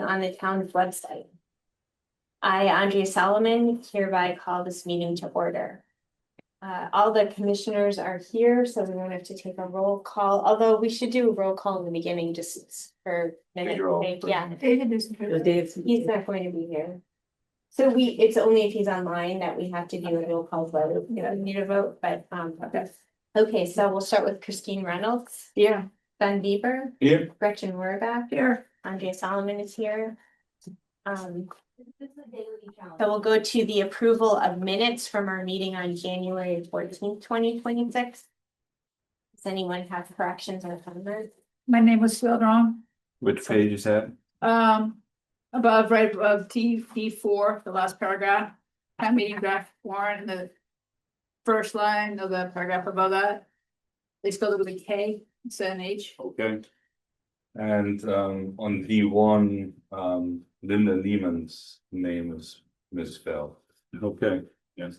on the town's website. I, Andrea Solomon, hereby call this meeting to order. All the commissioners are here, so we won't have to take a roll call, although we should do a roll call in the beginning just for minutes. Yeah, he's not going to be here. So it's only if he's online that we have to do a roll call vote. We don't need a vote, but okay, so we'll start with Christine Reynolds. Here. Ben Bieber. Here. Gretchen Werbach. Here. Andrea Solomon is here. So we'll go to the approval of minutes from our meeting on January 14th, 2026. Does anyone have corrections or comments? My name was spelled wrong. Which page is that? Above, right above T4, the last paragraph. Town meeting draft warrant, the first line of the paragraph above that. They spelled it with a K instead of an H. Okay. And on D1, Linda Lehman's name is misspelled. Okay, yes.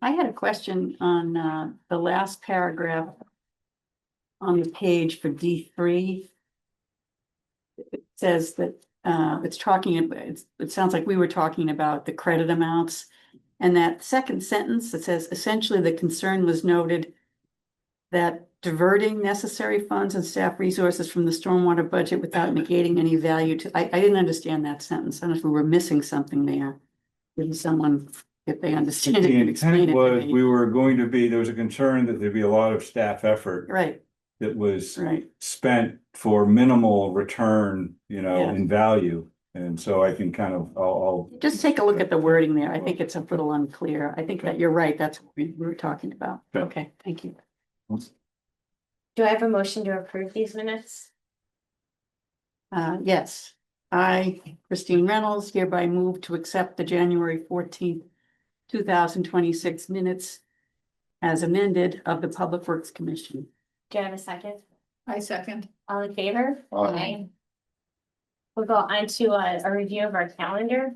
I had a question on the last paragraph on the page for D3. It says that it's talking about, it sounds like we were talking about the credit amounts. And that second sentence that says essentially the concern was noted that diverting necessary funds and staff resources from the stormwater budget without negating any value to, I didn't understand that sentence. I don't know if we were missing something there. Maybe someone, if they understand it, The can explain intent it was to me. we were going to be, there was a concern that there'd be a lot of staff effort Right, that was right. spent for minimal return, you know, Yeah. in value. And so I can kind of, I'll Just take a look at the wording there. I think it's a little unclear. I think that you're right. That's what we were talking about. Okay. Okay, thank you. Do I have a motion to approve these minutes? Yes, I, Christine Reynolds, hereby move to accept the January 14th, 2026 minutes as amended of the Public Works Commission. Do I have a second? I second. All in favor? Aye. We'll go on to a review of our calendar.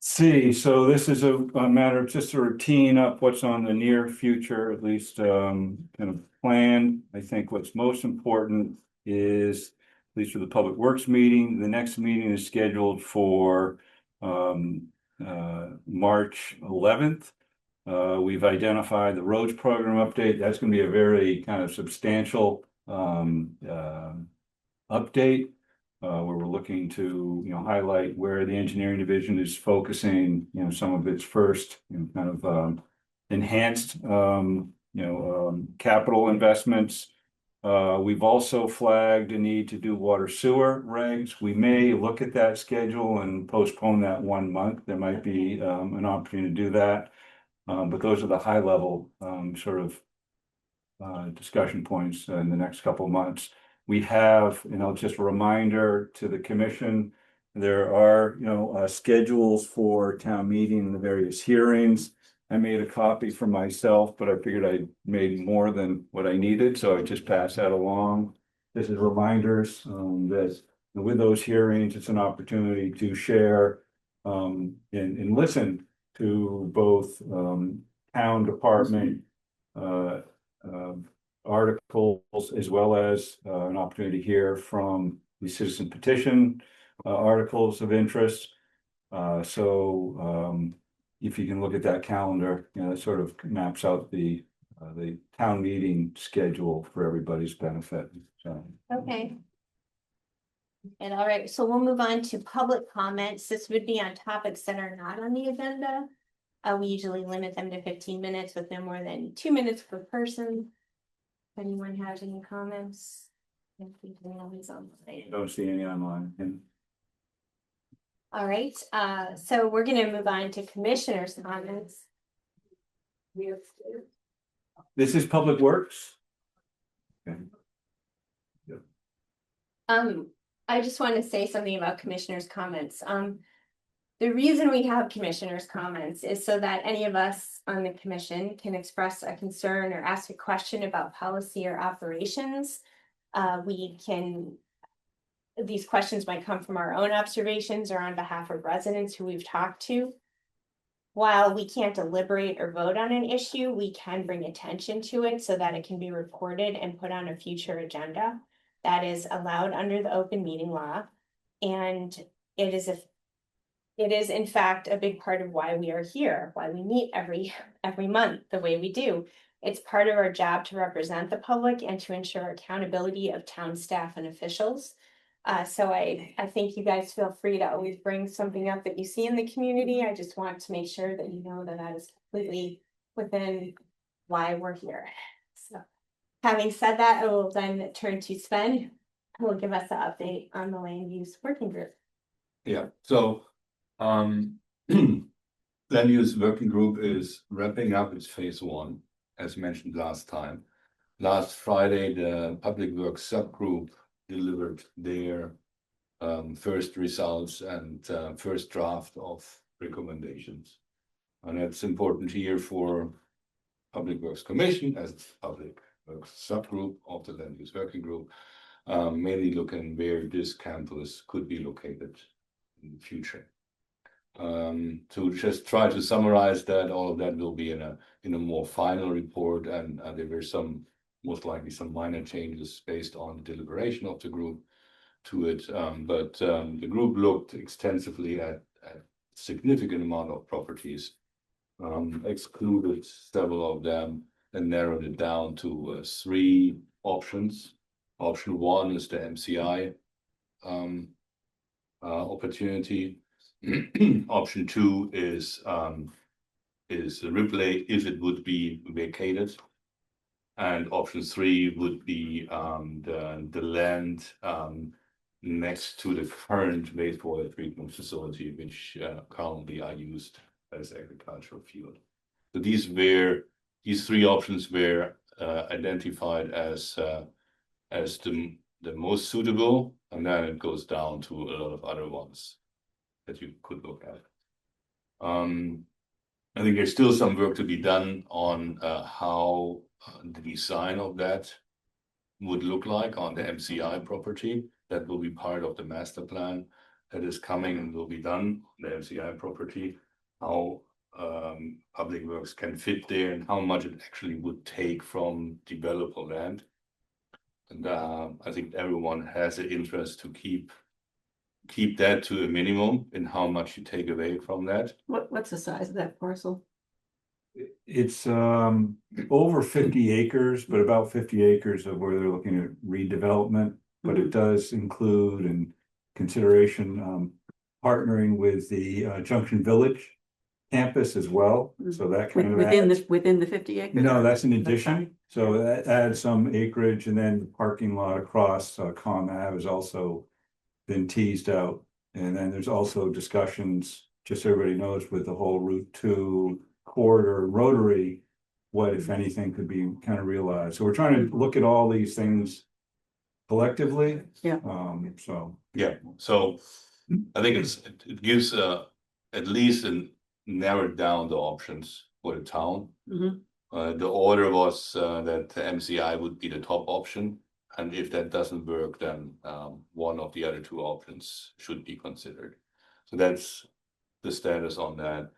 see. So this is a matter of just a routine up what's on the near future, at least kind of planned. I think what's most important is, at least for the Public Works meeting, the next meeting is scheduled for March 11th. We've identified the roads program update. That's going to be a very kind of substantial update where we're looking to, highlight where the engineering division is focusing, some of its first, kind of enhanced, capital investments. We've also flagged a need to do water sewer regs. We may look at that schedule and postpone that 1 month. There might be an opportunity to do that. But those are the high level sort of discussion points in the next couple of months. We have, just a reminder to the commission, there are, schedules for town meeting and the various hearings. I made a copy for myself, but I figured I made more than what I needed, so I just passed that along. This is reminders that with those hearings, it's an opportunity to share and listen to both town department articles, as well as an opportunity to hear from the citizen petition articles of interest. So if you can look at that calendar, it sort of maps out the town meeting schedule for everybody's benefit. So. Okay. And all right, so we'll move on to public comments. This would be on topics that are not on the agenda. We usually limit them to 15 minutes with no more than 2 minutes per person. If anyone has any comments? Don't see any online. All right, so we're gonna move on to commissioners' comments. This is Public Works. Okay. I just want to say something about commissioners' comments. The reason we have commissioners' comments is so that any of us on the commission can express a concern or ask a question about policy or operations. These questions might come from our own observations or on behalf of residents who we've talked to. While we can't deliberate or vote on an issue, we can bring attention to it so that it can be recorded and put on a future agenda. That is allowed under the open meeting law. And it is in fact a big part of why we are here, why we meet every month the way we do. It's part of our job to represent the public and to ensure accountability of town staff and officials. So I think you guys feel free to always bring something up that you see in the community. I just want to make sure that you know that that is completely within why we're here. So having said that, I will then turn to Sven, who will give us an update on the land use working group. Yeah, so land use working group is wrapping up its phase one, as mentioned last time. Last Friday, the public works subgroup delivered their first results and first draft of recommendations. And it's important here for Public Works Commission as public works subgroup of the land use working group, mainly looking where this campus could be located in the future. To just try to summarize that, all of that will be in a more final report, and there were some, most likely some minor changes based on the deliberation of the group to it. But the group looked extensively at significant amount of properties, excluded several of them, and narrowed it down to 3 options. Option 1 is the MCI opportunity. Option 2 is Ripley if it would be vacated, and option 3 would be the land next to the current wastewater treatment facility, which currently are used as agricultural field. So these 3 options were identified as the most suitable, and then it goes down to a lot of other ones that you could look at. I think there's still some work to be done on how the design of that would look like on the MCI property. That will be part of the master plan that is coming and will be done, the MCI property, how public works can fit there and how much it actually would take from developer land. And I think everyone has an interest to keep that to a minimum in how much you take away from that. What's the size of that parcel? It's over 50 acres, but about 50 acres of where they're looking at redevelopment. But it does include in consideration partnering with the Junction Village campus as well. So that kind of Within the 50 acres? No, that's an addition. So that adds some acreage, and then the parking lot across Con Ave has also been teased out. And then there's also discussions, just so everybody knows, with the whole Route 2 corridor rotary, what if anything could be kind of realized. So we're trying to look at all these things collectively. Yeah. So yeah, so I think it gives at least narrowed down the options for the town. The order was that the MCI would be the top option, and if that doesn't work, then one of the other 2 options should be considered. So that's the status on that.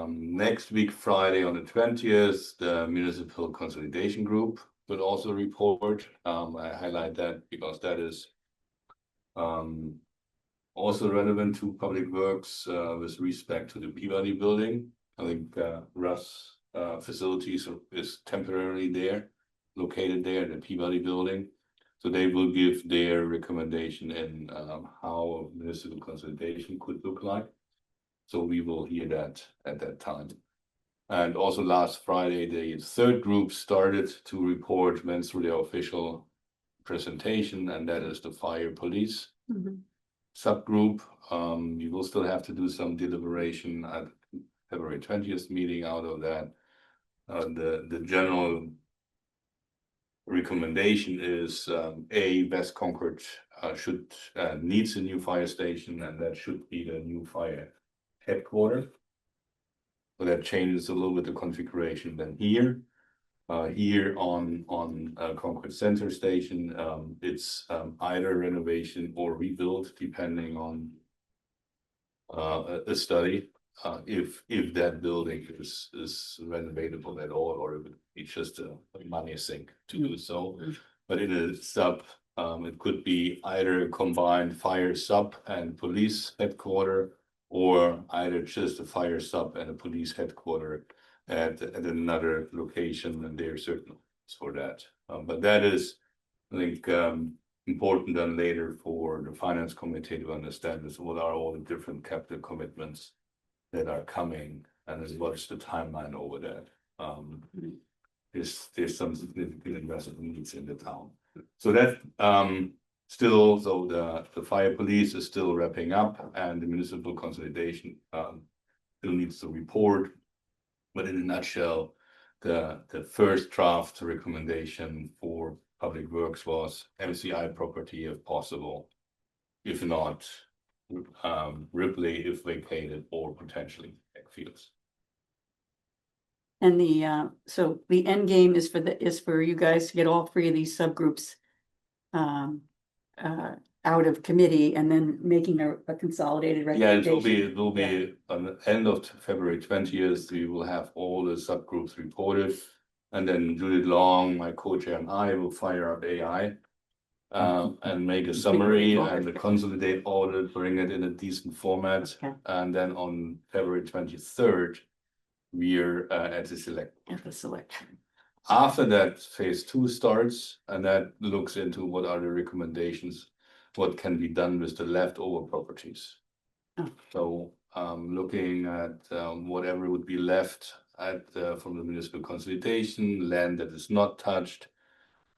Next week, Friday on the 20th, the Municipal Consolidation Group will also report. I highlight that because that is also relevant to public works with respect to the Peabody building. I think Russ facilities is temporarily located there in the Peabody building. So they will give their recommendation in how municipal consolidation could look like. So we will hear that at that time. And also last Friday, the 3rd group started to report, went through their official presentation, and that is the fire police subgroup. We will still have to do some deliberation at February 20th meeting out of that. The general recommendation is West Concord needs a new fire station, and that should be the new fire headquarters. So that changes a little bit the configuration than here. Here on Concord Center Station, it's either renovation or rebuild, depending on a study. If that building is renovatable at all, or if it's just a money sink to do so. But in a It could be either a combined fire sub and police headquarter, or either just a fire sub and a police headquarter at another location, and there are certain for that. But that is, I think, important then later for the finance committee to understand is what are all the different capital commitments that are coming, and as what's the timeline over that. There's some significant investment needs in the town. So that still, so the fire police is still wrapping up, and the municipal consolidation still needs to report. But in a nutshell, the first draft recommendation for Public Works was MCI property if possible. If not, Ripley if vacated, or potentially Eckfields. And so the end game is for you guys to get all three of these subgroups out of committee and then making a consolidated Yeah, recommendation. it will be on the end of February 20th, we will have all the subgroups reported. And then Judith Long, my co-chair, and I will fire up AI and make a summary and the consolidate audit, bring it in a decent format. Okay. And then on February 23rd, we're at the select. At the selection. After that, phase 2 starts, and that looks into what are the recommendations, what can be done with the leftover properties. Oh. So looking at whatever would be left from the municipal consolidation, land that is not touched,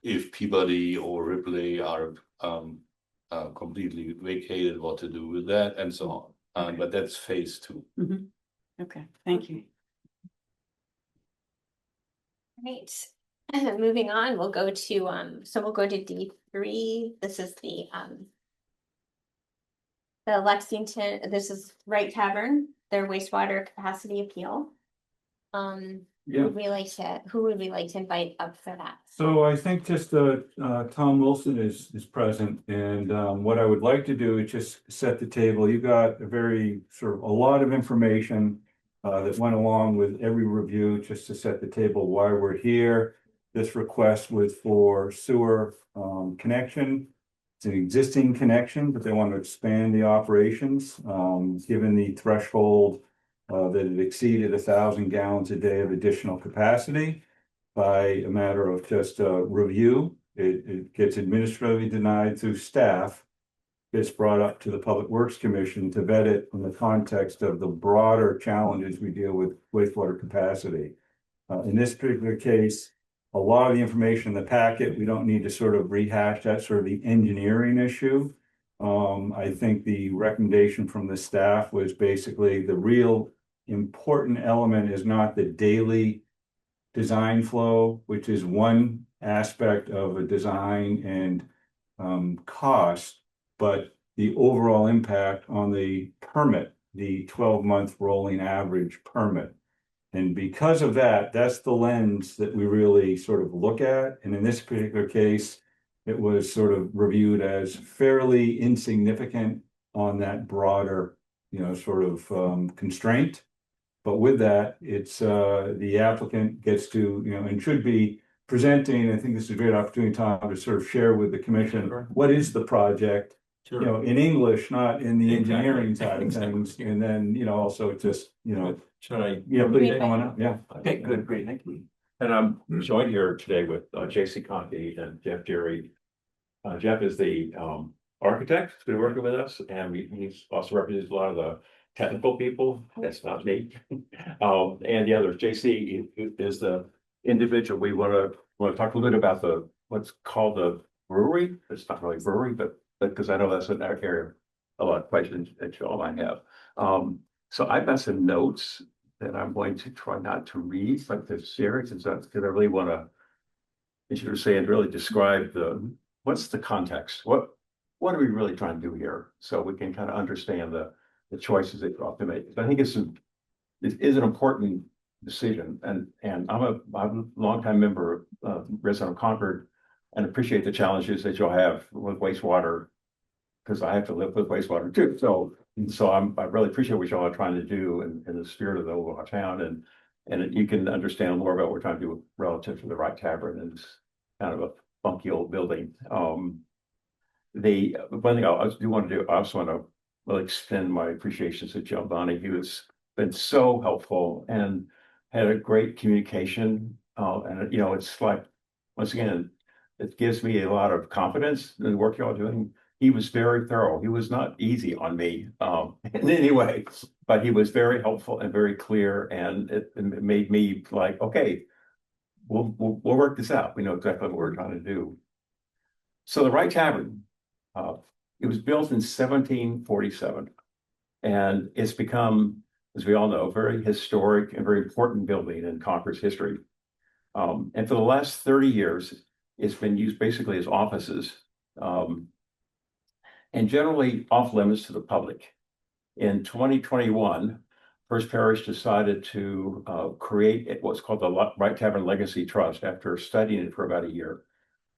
if Peabody or Ripley are completely vacated, what to do with that, and so on. Okay. But that's phase 2. Okay, thank you. Right, moving on, we'll go to we'll go to D3. This is the Lexington, this is Wright Tavern, their wastewater capacity appeal. Yeah. Who would we like to invite up for that? So I think just Tom Wilson is present, and what I would like to do is just set the table. You got a lot of information that went along with every review, just to set the table why we're here. This request was for sewer connection. It's an existing connection, but they want to expand the operations, given the threshold that it exceeded 1,000 gallons a day of additional capacity. By a matter of just review, it gets administratively denied through staff. It's brought up to the Public Works Commission to vet it in the context of the broader challenges we deal with wastewater capacity. In this particular case, a lot of the information in the packet, we don't need to sort of rehash that, sort of the engineering issue. I think the recommendation from the staff was basically the real important element is not the daily design flow, which is one aspect of a design and cost, but the overall impact on the permit, the 12-month rolling average permit. And because of that, that's the lens that we really sort of look at. And in this particular case, it was sort of reviewed as fairly insignificant on that broader, sort of constraint. But with that, it's the applicant gets to, and should be presenting. I think this is a great opportunity, Tom, to sort of share with the commission what is the project, in English, not in the engineering side of things, and then also just Should I? yeah, please come on up. Yeah. Okay, good, great, thank you. And I'm joined here today with J.C. Conti and Jeff Jerry. Jeff is the architect who's been working with us, and he's also represents a lot of the technical people. That's not me. And the other, J.C. is the individual. We want to talk a little bit about what's called the brewery. It's not really brewery, but because I know that's an area a lot of questions that you all might have. So I've got some notes that I'm going to try not to read, but to share it, because I really want to, as you were saying, really describe what's the context? What are we really trying to do here? So we can kind of understand the choices that you have to make. I think it is an important decision, and I'm a longtime member of resident of Concord, and appreciate the challenges that you'll have with wastewater, because I have to live with wastewater too. So I really appreciate what y'all are trying to do in the spirit of the overall town, and you can understand more about what we're trying to do relative to the Wright Tavern, and it's kind of a funky old building. The one thing I do want to do, I also want to really extend my appreciation to Joe Bonnie. He was been so helpful and had a great communication. And you know, it's like, once again, it gives me a lot of confidence in the work y'all are doing. He was very thorough. He was not easy on me in any way, but he was very helpful and very clear. And it made me like, okay, we'll work this out. We know exactly what we're trying to do. So the Wright Tavern, uh, it was built in 1747, and it's become, as we all know, a very historic and very important building in Concord's history. And for the last 30 years, it's been used basically as offices, and generally off limits to the public. In 2021, First Parish decided to create what's called the Wright Tavern Legacy Trust after studying it for about a year.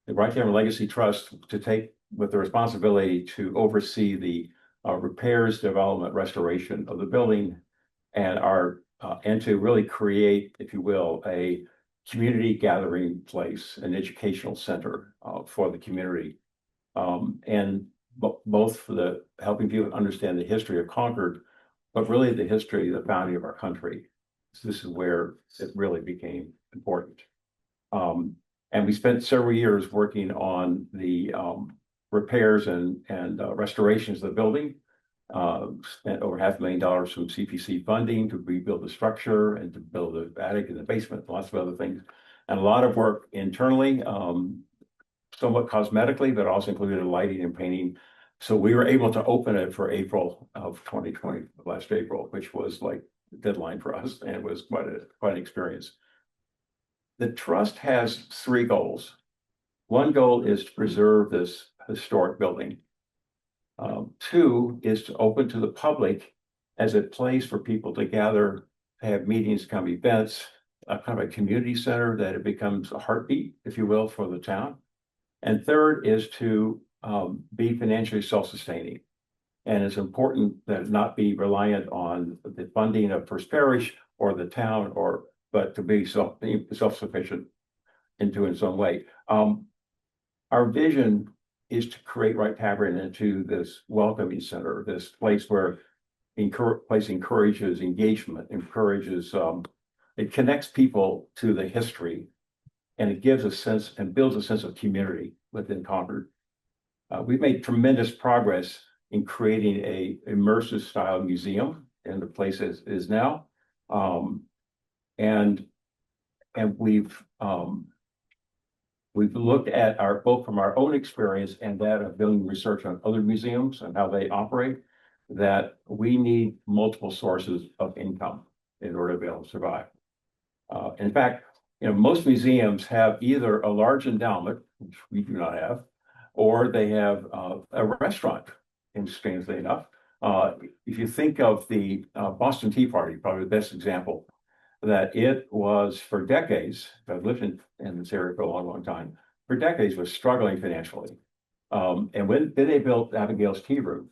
The Wright Tavern Legacy Trust to take with the responsibility to oversee the repairs, development, restoration of the building, and to really create, if you will, a community gathering place, an educational center for the community, and both for the helping people understand the history of Concord, but really the history of the founding of our country. So this is where it really became important. And we spent several years working on the repairs and restorations of the building. Spent over $500,000 from CPC funding to rebuild the structure and to build the attic and the basement, lots of other things. And a lot of work internally, somewhat cosmetically, but also included lighting and painting. So we were able to open it for April of 2020, last April, which was like the deadline for us, and it was quite an experience. The trust has three goals. One goal is to preserve this historic building. Two is to open to the public as a place for people to gather, have meetings, come events, a kind of a community center that it becomes a heartbeat, if you will, for the town. And third is to be financially self-sustaining. And it's important that it not be reliant on the funding of First Parish or the town, but to be self-sufficient in some way. Our vision is to create Wright Tavern into this welcoming center, this place where place encourages engagement, it connects people to the history, and it gives a sense and builds a sense of community within Concord. We've made tremendous progress in creating a immersive style museum, and the place is now. And we've looked at both from our own experience and that of doing research on other museums and how they operate, that we need multiple sources of income in order to be able to survive. In fact, you know, most museums have either a large endowment, which we do not have, or they have a restaurant, strangely enough. If you think of the Boston Tea Party, probably the best example, that it was for decades, I've lived in this area for a long, long time, for decades was struggling financially. And then they built Abigail's Tea Room.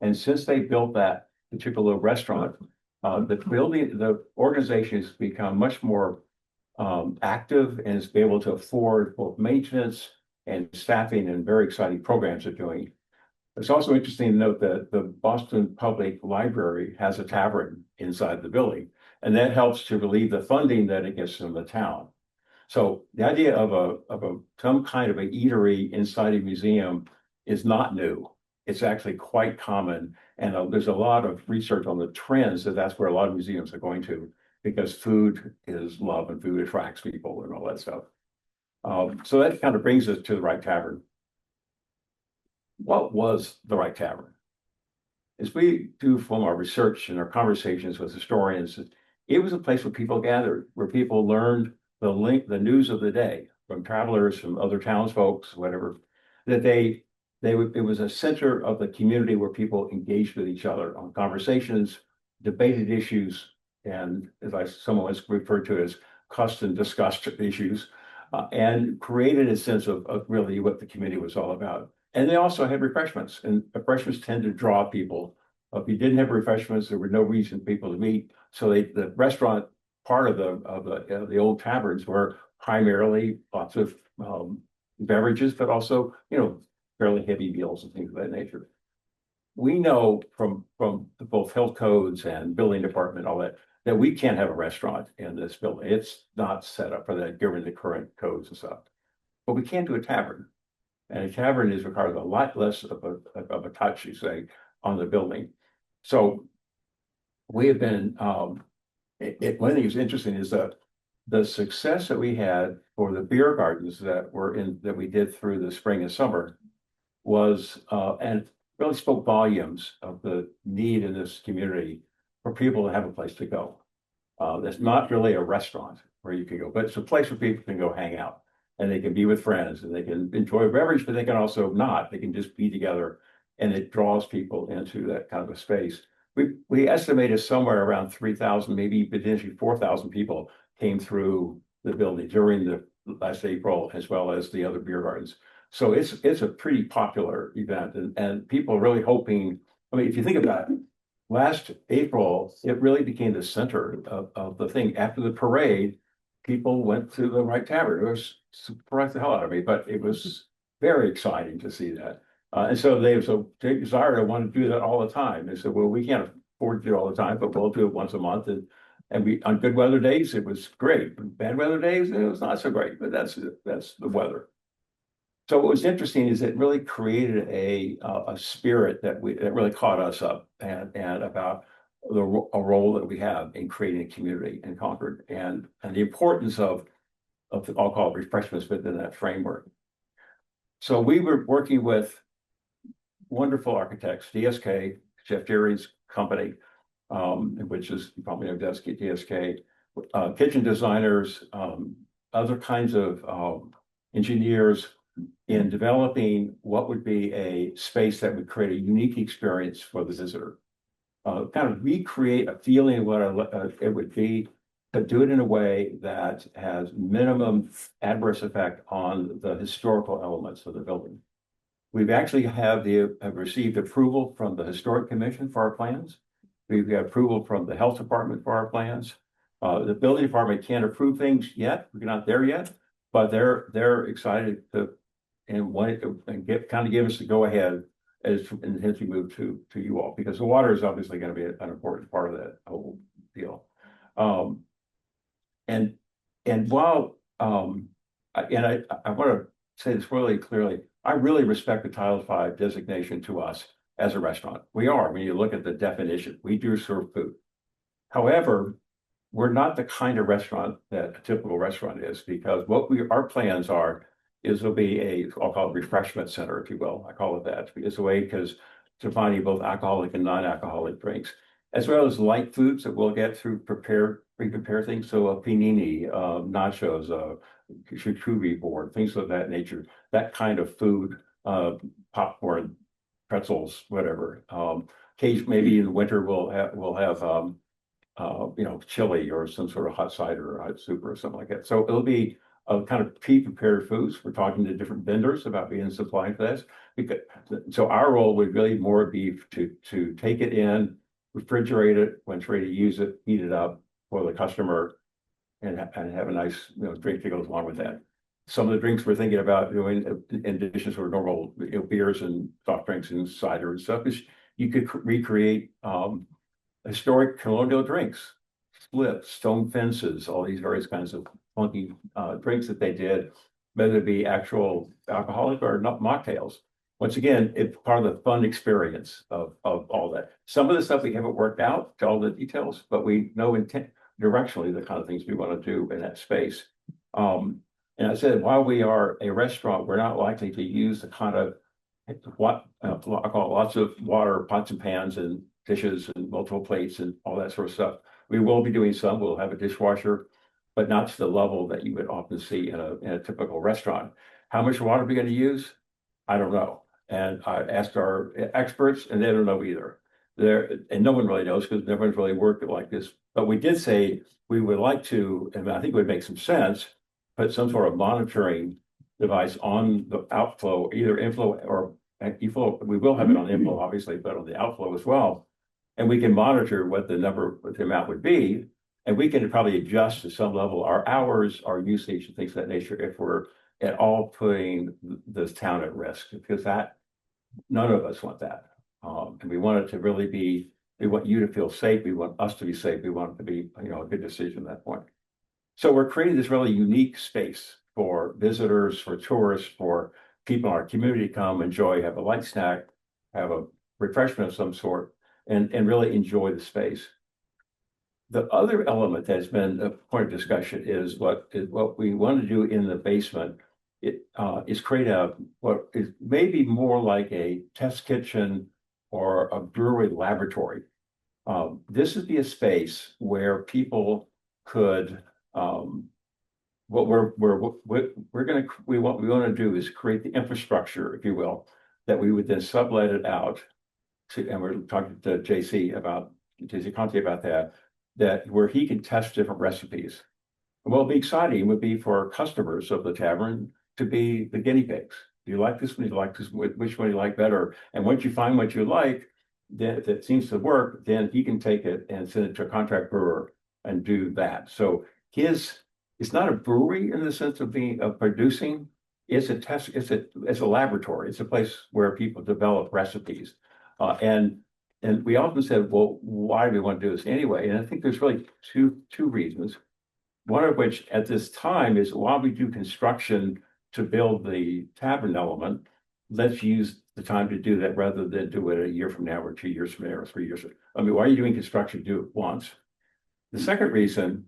And since they built that particular restaurant, the organization has become much more active and is able to afford both maintenance and staffing, and very exciting programs they're doing. It's also interesting to note that the Boston Public Library has a tavern inside the building, and that helps to relieve the funding that it gets from the town. So the idea of some kind of an eatery inside a museum is not new. It's actually quite common, and there's a lot of research on the trends that's where a lot of museums are going to, because food is love and food attracts people and all that stuff. So that kind of brings us to the Wright Tavern. What was the Wright Tavern? As we do from our research and our conversations with historians, it was a place where people gathered, where people learned the news of the day from travelers, from other townsfolk, whatever, that it was a center of the community where people engaged with each other on conversations, debated issues, and someone has referred to as cussed and discussed issues, and created a sense of really what the community was all about. And they also had refreshments, and refreshments tend to draw people. If you didn't have refreshments, there were no reason for people to meet. So the restaurant part of the old taverns were primarily lots of beverages, but also, you know, fairly heavy meals and things of that nature. We know from both health codes and building department, all that we can't have a restaurant in this building. It's not set up for that, given the current codes and stuff. But we can do a tavern. And a tavern is requires a lot less of a touch, you say, on the building. So we have been, one thing that's interesting is that the success that we had for the beer gardens that we did through the spring and summer was, and really spoke volumes of the need in this community for people to have a place to go. That's not really a restaurant where you can go, but it's a place where people can go hang out. And they can be with friends and they can enjoy a beverage, but they can also not. They can just be together, and it draws people into that kind of a space. We estimated somewhere around 3,000, maybe potentially 4,000 people came through the building during the last April, as well as the other beer gardens. So it's a pretty popular event, and people are really hoping. I mean, if you think about it, last April, it really became the center of the thing. After the parade, people went to the Right Tavern. It was surprised the hell out of me, but it was very exciting to see that. And so they desired, I want to do that all the time. They said, well, we can't afford to do it all the time, but we'll do it once a month. And we, on good weather days, it was great. Bad weather days, it was not so great, but that's the weather. So what was interesting is it really created a spirit that really caught us up, and about a role that we have in creating a community in Concord, and the importance of I'll call it refreshments within that framework. So we were working with wonderful architects, DSK, Jeff Jerry's company, which is, you probably know DSK, kitchen designers, other kinds of engineers, in developing what would be a space that would create a unique experience for the visitor. Kind of recreate a feeling of what it would be, but do it in a way that has minimum adverse effect on the historical elements of the building. We've actually have received approval from the Historic Commission for our plans. We've got approval from the Health Department for our plans. The Building Department can't approve things yet. We're not there yet, but they're excited to give us the go ahead as we move to you all, because the water is obviously going to be an important part of that whole deal. And while I want to say this really clearly, I really respect the Title V designation to us as a restaurant. We are, when you look at the definition, we do serve food. However, we're not the kind of restaurant that a typical restaurant is, because our plans is there'll be I'll call it refreshment center, if you will. I call it that. It's a way because defining both alcoholic and non-alcoholic drinks, as well as light foods that we'll get through pre-prepare things. So a panini, nachos, charcuterie board, things of that nature, that kind of food, popcorn, pretzels, whatever. Case maybe in the winter we'll have chili or some sort of hot cider or hot soup or something like that. So it'll be kind of pre-prepared foods. We're talking to different vendors about being supplying for this. So our role would really more be to take it in, refrigerate it when it's ready to use it, heat it up for the customer, and have a nice drink that goes along with that. Some of the drinks we're thinking about doing in addition to normal beers and soft drinks and cider and stuff is you could recreate historic colonial drinks, splits, stone fences, all these various kinds of funky drinks that they did, whether it be actual alcoholic or not mocktails. Once again, it's part of the fun experience of all that. Some of the stuff we haven't worked out to all the details, but we know directionally the kind of things we want to do in that space. And I said, while we are a restaurant, we're not likely to use the kind of what I call lots of water, pots and pans and dishes and multiple plates and all that sort of stuff. We will be doing some. We'll have a dishwasher, but not to the level that you would often see in a typical restaurant. How much water are we going to use? I don't know. And I asked our experts, and they don't know either. And no one really knows because no one's really worked it like this. But we did say we would like to, and I think it would make some sense, put some sort of monitoring device on the outflow, either inflow or inflow. We will have it on inflow, obviously, but on the outflow as well. And we can monitor what the amount would be. And we can probably adjust to some level our hours, our usage, and things of that nature if we're at all putting this town at risk, because that, none of us want that. And we want it to really be, we want you to feel safe, we want us to be safe, we want it to be, a good decision at that point. So we're creating this really unique space for visitors, for tourists, for people in our community to come enjoy, have a light snack, have a refreshment of some sort, and really enjoy the space. The other element that's been a point of discussion is what we want to do in the basement. Is create what is maybe more like a test kitchen or a brewery laboratory. This would be a space where people could, what we want to do is create the infrastructure, if you will, that we would then sublet it out to, and we're talking to JC Conti about that where he can test different recipes. And what would be exciting would be for customers of the tavern to be the guinea pigs. Do you like this one? Do you like this? Which one do you like better? And once you find what you like, then if it seems to work, then he can take it and send it to a contract brewer and do that. So it's not a brewery in the sense of producing. It's a laboratory. It's a place where people develop recipes. And we often said, well, why do we want to do this anyway? And I think there's really two reasons. One of which at this time is while we do construction to build the tavern element, let's use the time to do that rather than do it a year from now or 2 years from now or 3 years. I mean, why are you doing construction? Do it once. The second reason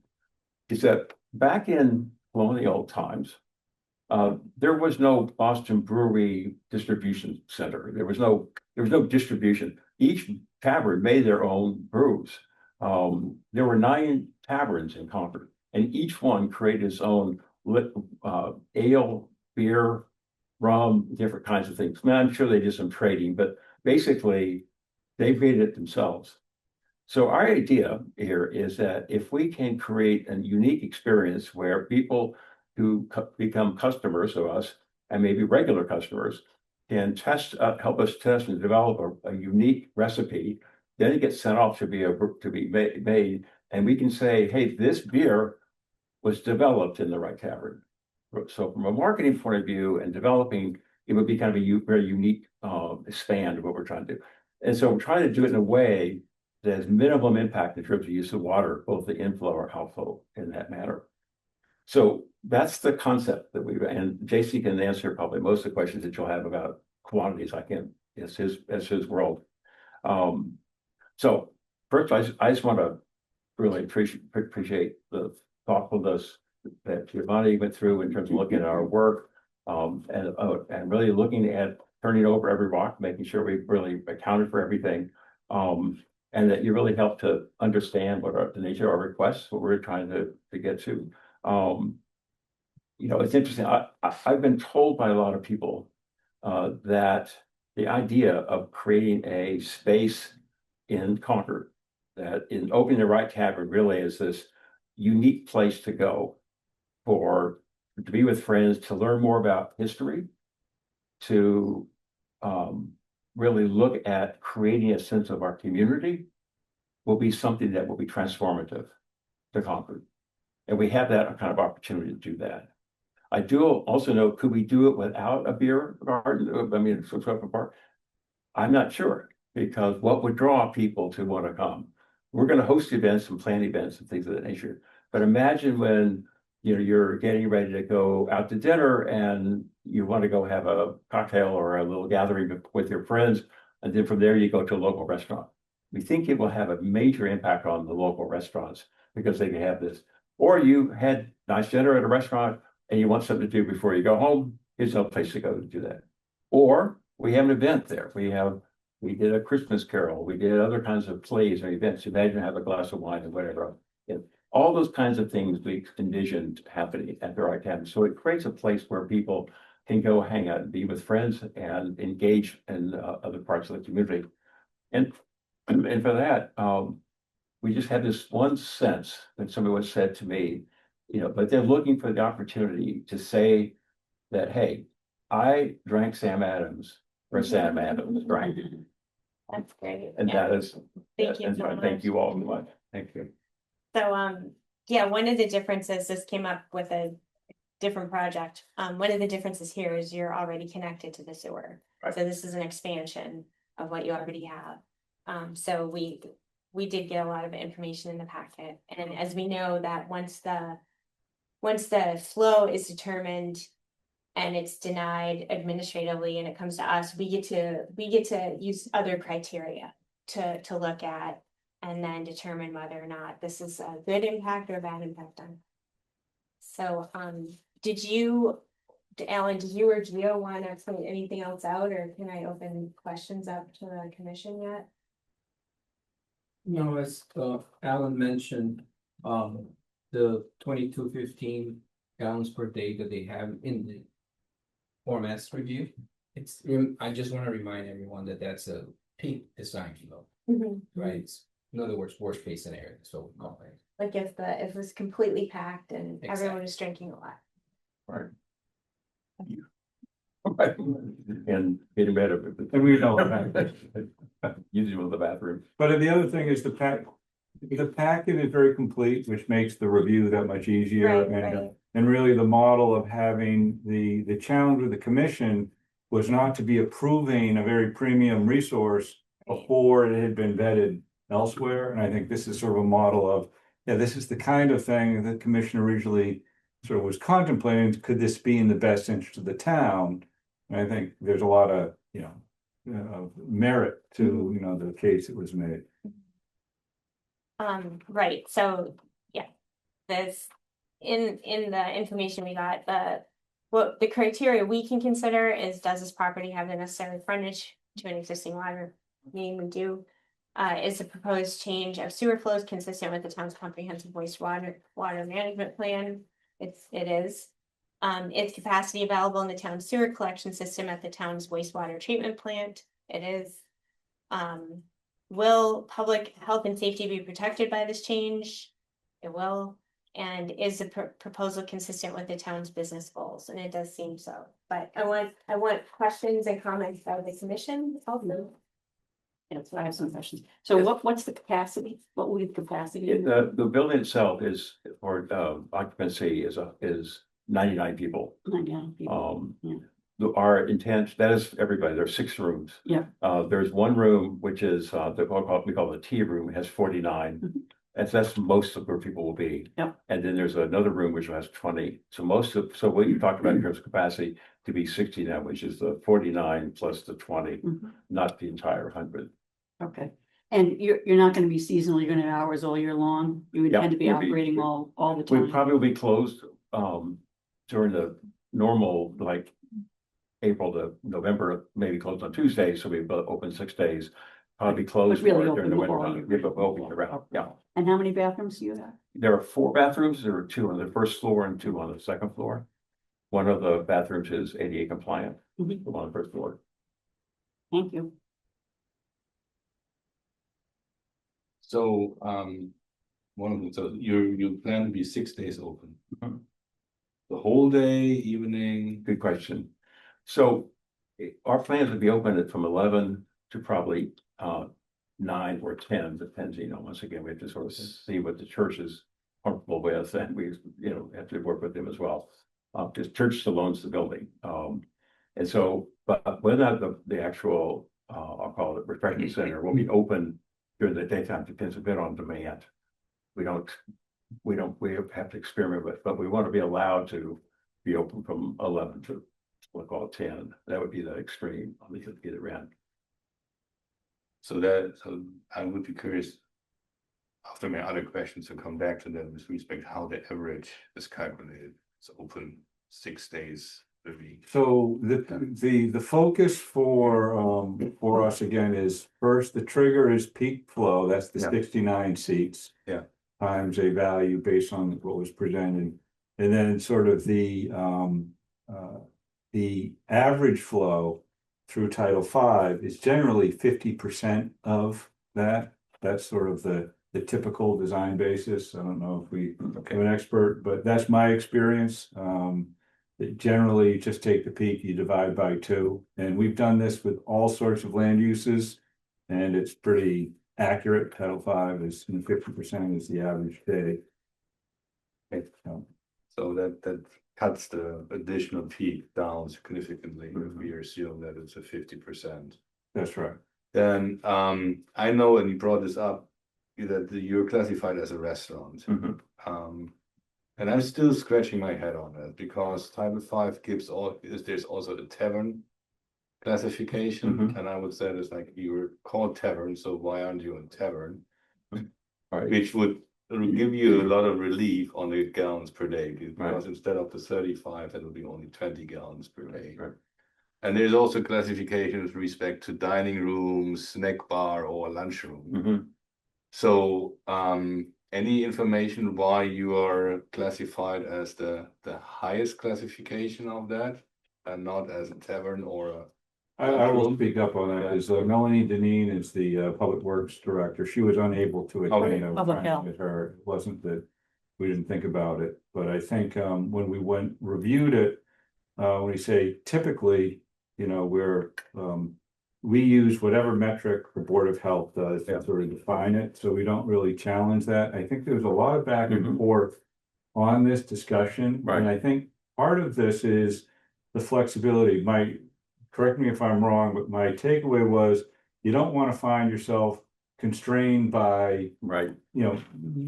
is that back in colonial times, there was no Boston Brewery distribution center. There was no distribution. Each tavern made their own brews. There were 9 taverns in Concord, and each one created its own ale, beer, rum, different kinds of things. I mean, I'm sure they did some trading, but basically they created it themselves. So our idea here is that if we can create a unique experience where people who become customers of us and maybe regular customers can help us test and develop a unique recipe, then it gets sent off to be made, and we can say, hey, this beer was developed in the right tavern. So from a marketing point of view and developing, it would be kind of a very unique span of what we're trying to do. And so we're trying to do it in a way that has minimum impact in terms of use of water, both the inflow or outflow in that manner. So that's the concept that and JC can answer probably most of the questions that you'll have about quantities. I can't, it's his world. So first, I just want to really appreciate the thoughtfulness that Giovanni went through in terms of looking at our work, and really looking at turning over every rock, making sure we've really accounted for everything. And that you really helped to understand what the nature of our requests, what we're trying to get to. It's interesting. I've been told by a lot of people that the idea of creating a space in Concord, that in opening the right tavern really is this unique place to go to be with friends, to learn more about history, to really look at creating a sense of our community, will be something that will be transformative to Concord. And we have that kind of opportunity to do that. I do also know, could we do it without a beer garden? I mean, some sort of a park? I'm not sure, because what would draw people to want to come? We're going to host events and plan events and things of that nature. But imagine when you're getting ready to go out to dinner and you want to go have a cocktail or a little gathering with your friends, and then from there you go to a local restaurant. We think it will have a major impact on the local restaurants because they can have this. Or you had nice dinner at a restaurant and you want something to do before you go home, here's no place to go to do that. Or we have an event there. We did a Christmas carol. We did other kinds of plays or events. Imagine have a glass of wine or whatever. And all those kinds of things we envisioned happening at the right time. So it creates a place where people can go hang out and be with friends and engage in other parts of the community. And for that, we just had this one sense that somebody once said to me, but they're looking for the opportunity to say that, hey, I drank Sam Adams, or Sam Adams drank. That's great. And Yeah. that is, Thank you and so I much. thank you all so much. Thank you. So, yeah, one of the differences, this came up with different project. One of the differences here is you're already connected to the sewer. Right. So this is an expansion of what you already have. So we did get a lot of information in the packet, and as we know that once the flow is determined and it's denied administratively and it comes to us, we get to use other criteria to look at and then determine whether or not this is a good impact or a bad impact on. So, Alan, did you or Gio want to point anything else out, or can I open questions up to the commission yet? No, as Alan mentioned, the 2215 gallons per day that they have in the formats review. I just want to remind everyone that that's a peak design flow, right? In other words, worst case scenario, so we call it. Like if it was completely packed and everyone Exactly. was drinking a lot. Right. And getting better. And we know that. Using one of the bathrooms. But the other thing is the packet is very complete, which makes the review that much easier. Right, And right. and really the model of having the challenge with the commission was not to be approving a very premium resource before it had been vetted elsewhere. And I think this is sort of a model of, yeah, this is the kind of thing that the commission originally sort of was contemplating. Could this be in the best interest of the town? And I think there's a lot of, merit to, the case that was made. Right, so, yeah, there's, in the information we got, the criteria we can consider is, does this property have the necessary frontage to an existing water main? We do. Is the proposed change of sewer flows consistent with the town's comprehensive water management plan? It is. Is capacity available in the town's sewer collection system at the town's wastewater treatment plant? It is. Will public health and safety be protected by this change? It will. And is the proposal consistent with the town's business goals? And it does seem so, but I want questions and comments by the commission also. Yeah, so I have some questions. So what's the capacity? What will be the capacity? The building itself is, for occupancy is 99 people. 99 people. Yeah. Our intent, that is everybody, there's 6 rooms. Yeah. There's one room, which is, we call the T room, it has 49. Mhm. And so that's most of where people will be. Yep. And then there's another room which has 20. So what you talked about in terms of capacity to be 60 now, which is the 49 plus the 20, Mhm. not the entire 100. Okay. And you're not gonna be seasonal, you're gonna have hours all year long? You Yeah, intend to be we'll be- operating all the We time? probably will be closed during the normal, like April to November, maybe closed on Tuesday, so we open 6 days. Probably closed But really more during the open winter all time. year Yeah, but round. open around, yeah. And how many bathrooms do you have? There are 4 bathrooms. There are 2 on the first floor and 2 on the second floor. One of the bathrooms is ADA compliant, Mhm. the one on the first floor. Thank you. So, so you plan to be 6 days open? Mhm. The whole day, evening? Good question. So our plans would be open from 11 to probably 9 or 10, depends, once again, we have to sort of see what the church is comfortable with, and we, have to work with them as well. Because church still owns the building. And so, but whether or not the actual, I'll call it refreshment center, will be open during the daytime depends a bit on demand. We have to experiment with, but we want to be allowed to be open from 11 to, we'll call it 10. That would be the extreme, at least to get it around. So I would be curious, after my other questions, to come back to that with respect how the average is calculated. It's open 6 days a week. So the focus for us again is, first, the trigger is peak flow, that's the Yeah. 69 seats. Yeah. Times a value based on what was presented. And then sort of the average flow through Title V is generally 50% of that. That's sort of the typical design basis. I don't know if we have an expert, but that's my experience. That generally you just take the peak, you divide by 2, and we've done this with all sorts of land uses, and it's pretty accurate. Title V is 50% is the average day. So that cuts the additional peak down significantly, if we assume that it's a 50%. That's right. Then, I know, and you brought this up, that you're classified as a restaurant. Mhm. And I'm still scratching my head on that, because Title V there's also a tavern classification, Mhm. and I would say it's like, you were called tavern, so why aren't you a tavern? Right. Which would give you a lot of relief on the gallons per day, because instead of the 35, it will be only 20 gallons per day. Right. And there's also classification with respect to dining room, snack bar, or lunchroom. Mhm. So, any information why you are classified as the highest classification of that, and not as a tavern or a? I will speak up on that, because Melanie Deneen is the Public Works Director. She was unable to Okay. attend. I was Public trying to health. get her. It wasn't that we didn't think about it, but I think when we reviewed it, when we say typically, you know, we use whatever metric the Board of Health does to sort of define it, so we don't really challenge that. I think there's a lot of back and Mhm. forth on this discussion. Right. And I think part of this is the flexibility. Correct me if I'm wrong, but my takeaway was, you don't want to find yourself constrained by, Right. you know,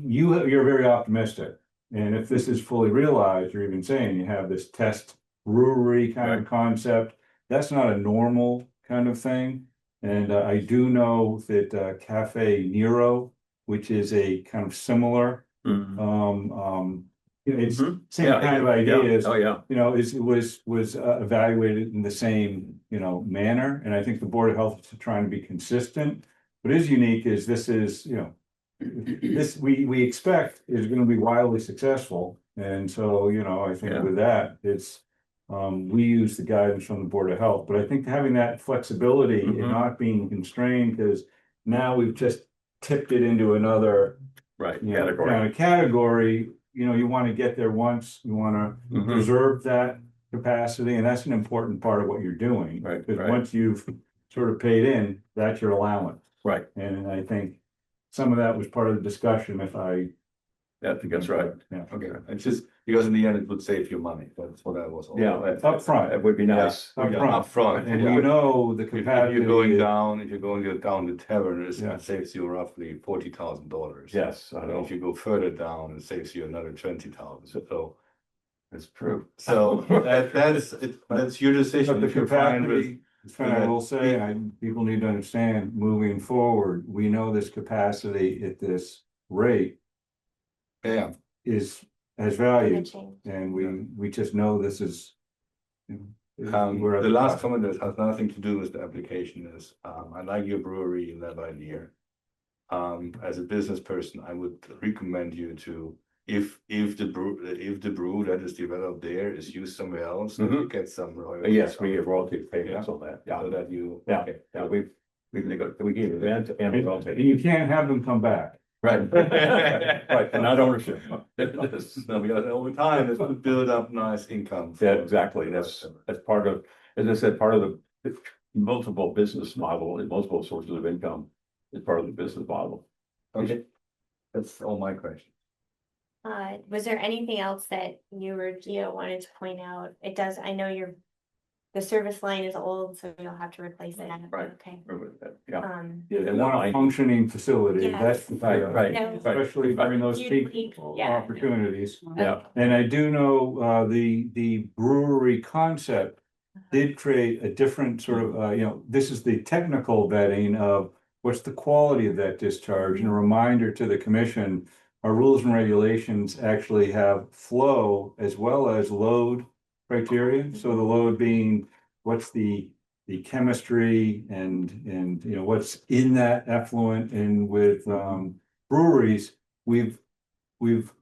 you're very optimistic. And if this is fully realized, you're even saying you have this test brewery kind of Right. concept, that's not a normal kind of thing. And I do know that Cafe Nero, which is a kind of similar, Mhm. it's Mhm. same Yeah, kind of yeah, ideas. Oh, yeah. You know, was evaluated in the same, you know, manner, and I think the Board of Health is trying to be consistent. What is unique is this is, you know, this we expect is gonna be wildly successful, and so, you know, I think Yeah. with that, it's. We use the guidance from the Board of Health, but I think having that flexibility and Mhm. not being constrained, because now we've just tipped it into another, Right. you know, Category. kind of category. You know, you want to get there once, you want to Mhm. preserve that capacity, and that's an important part of what you're doing. Right, Because right. once you've sort of paid in, that's your allowance. Right. And I think some of that was part of the discussion, if I. Yeah, I think that's right. Yeah. Okay, it's just, because in the end, it would save you money, that's what I was. Yeah. Up front. It would be nice. Up Yeah. front. Upfront, And yeah. you know the If capacity. you're going down, the tavern, Yeah. it saves you roughly $40,000. Yes, I And know. if you go further down, it saves you another 20,000, so. It's true. So that's your decision. But the If you're fine with- capacity, and I will say, people need to understand, moving forward, we know this capacity at this rate Yeah, has value, Matching. and we just know this is. We're at the last top. comment that has nothing to do with the application is, I like your brewery and that idea. As a business person, I would recommend you to, if the brew that is developed there is used somewhere else, then you get some royalties. Yes, we get royalty payments on that. Yeah. So that you. Yeah, Okay. yeah, we gave it and And royalty. you can't have them come back. Right. Right, and not ownership. No, because over time, it would build up nice income. Yeah, exactly. That's part of, as I said, part of the multiple business model and multiple sources of income is part of the business model. Okay, that's all my questions. Was there anything else that you or Gio wanted to point out? It does, I know the service line is old, so you'll have to replace that. Right. Okay. Yeah. Yeah, they And want a line- functioning facility, Yeah. that's. Right. No. Especially during those peak Yeah. opportunities. Yeah. And I do know, the brewery concept did create a different sort of, you know, this is the technical vetting of what's the quality of that discharge, and a reminder to the commission, our rules and regulations actually have flow as well as load criteria. So the load being, what's the chemistry and, you know, what's in that effluent. And with breweries, we've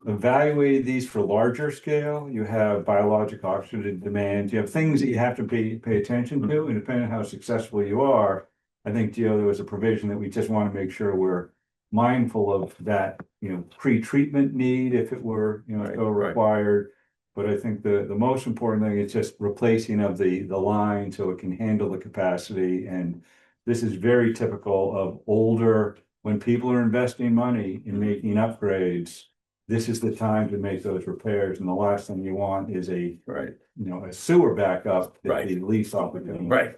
evaluated these for larger scale. You have biologic oxygen demand, you have things that you have to pay attention to, and depending on how successful you are, I think, Gio, there was a provision that we just want to make sure we're mindful of that, you know, pre-treatment need if it were, you know, Right, so right. required. But I think the most important thing is just replacing of the line so it can handle the capacity. And this is very typical of older, when people are investing money in making upgrades, this is the time to make those repairs, and the last thing you want is Right, a sewer backup. That Right. the lease opportunity. right,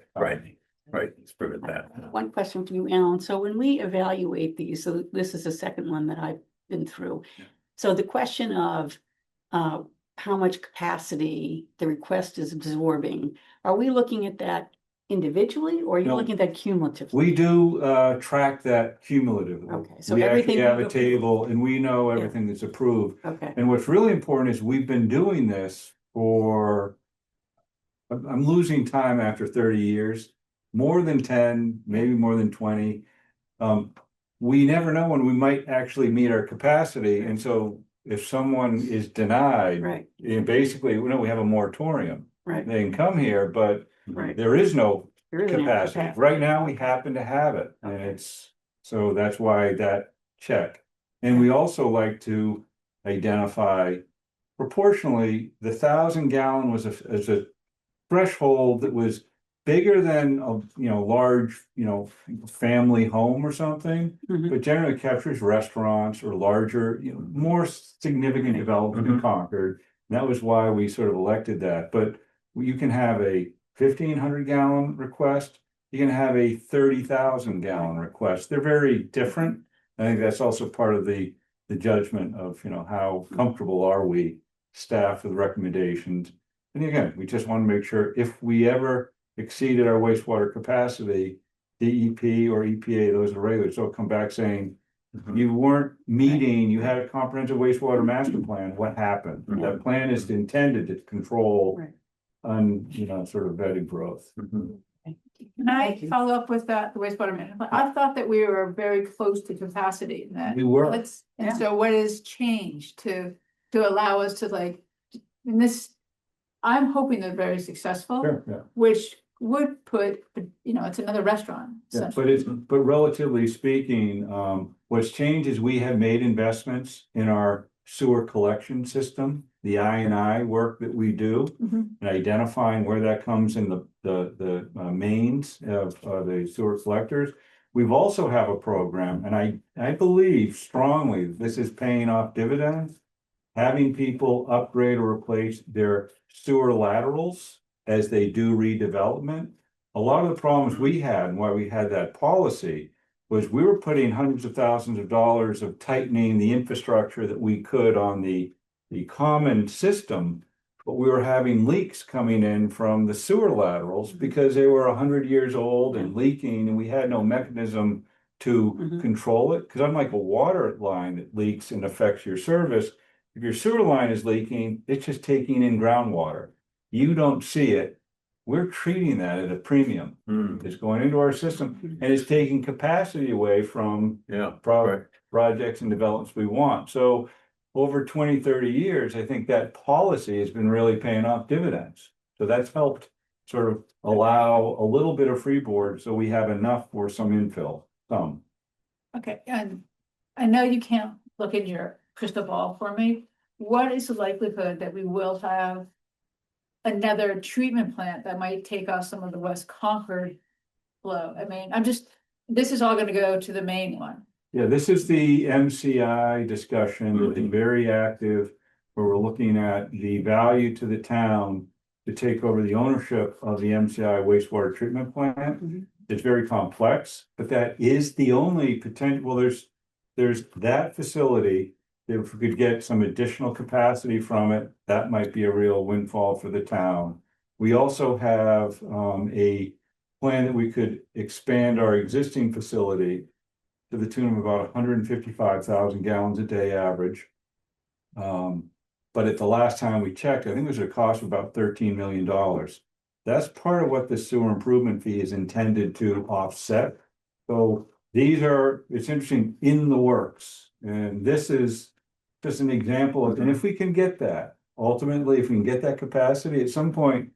let's prevent that. One question for you, Alan. So when we evaluate these, so this is the second one that I've been through. Yeah. So the question of how much capacity the request is absorbing, are we looking at that individually or are you No. looking at that cumulatively? We do track that cumulatively. Okay, so We actually everything- have a table and we know everything that's approved. Okay, And what's really important is we've been doing this for, I'm losing time after 30 years, more than 10, maybe more than 20. We never know when we might actually meet our capacity. And so if someone is denied, right, basically, we have a moratorium. right, They can come here, but right. there is no There is no capacity. Right now, we happen to have it, and Okay. so that's why that check. And we also like to identify proportionally, the 1,000 gallon was a threshold that was bigger than a, large, family home or something, Mhm. but generally captures restaurants or larger, more significant development in Mhm. Concord. And that was why we sort of elected that, but you can have a 1,500 gallon request, you can have a 30,000 gallon request. They're very different. I think that's also part of the judgment of, how comfortable are we staffed with recommendations. And again, we just want to make sure if we ever exceeded our wastewater capacity, DEP or EPA, those are regulators, they'll come back saying, you weren't meeting, you had a comprehensive wastewater master plan, what happened? Mhm. That plan is intended to control Right. sort of vetted growth. Mhm. Can I Thank you. follow up with that, the wastewater management? I thought that we were very close to capacity in that. We were. Let's, and Yeah. so what has changed to allow us to in this, I'm hoping they're very successful, Sure, yeah. which would put, it's another restaurant. Yeah, essentially. but relatively speaking, what's changed is we have made investments in our sewer collection system, the I&I work that we do, Mhm. and identifying where that comes in the mains of the sewer collectors. We've also have a program, and I believe strongly this is paying off dividends. Having people upgrade or replace their sewer laterals as they do redevelopment. A lot of the problems we had and why we had that policy was we were putting hundreds of thousands of dollars of tightening the infrastructure that we could on the common system, but we were having leaks coming in from the sewer laterals because they were 100 years old and leaking, and we had no mechanism to Mhm. control it. Because unlike a water line that leaks and affects your service, if your sewer line is leaking, it's just taking in groundwater. You don't see it. We're treating that at a premium. Mm. It's going into our system and it's taking capacity away from Yeah, projects and developments we want. So over 20, 30 years, I think that policy has been really paying off dividends. So that's helped sort of allow a little bit of freeboard so we have enough for some infill, some. Okay, and I know you can't look in your crystal ball for me. What is the likelihood that we will have another treatment plant that might take off some of the West Concord flow? I mean, this is all gonna go to the main one. Yeah, this is the MCI discussion, I think very active, where we're looking at the value to the town to take over the ownership of the MCI wastewater treatment plant. Mhm. It's very complex, but that is the only potential, well, there's that facility. If we could get some additional capacity from it, that might be a real windfall for the town. We also have a plan that we could expand our existing facility to the tune of about 155,000 gallons a day average. But at the last time we checked, I think it was a cost of about $13 million. That's part of what the sewer improvement fee is intended to offset. So it's interesting, in the works. And this is just an example of, and if we can get that, ultimately, if we can get that capacity, at some point,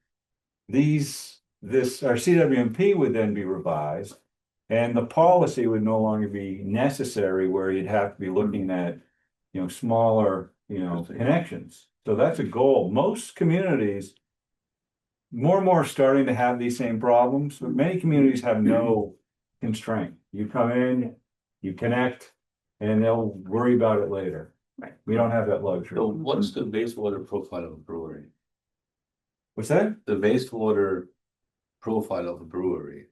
our CWMP would then be revised. And the policy would no longer be necessary where you'd have to be looking at, smaller, connections. So that's a goal. Most communities, more and more are starting to have these same problems, but many communities have no constraint. You come in, you connect, and they'll worry about it later. We don't have that luxury. So what's the wastewater profile of a brewery? What's that? The wastewater profile of a brewery.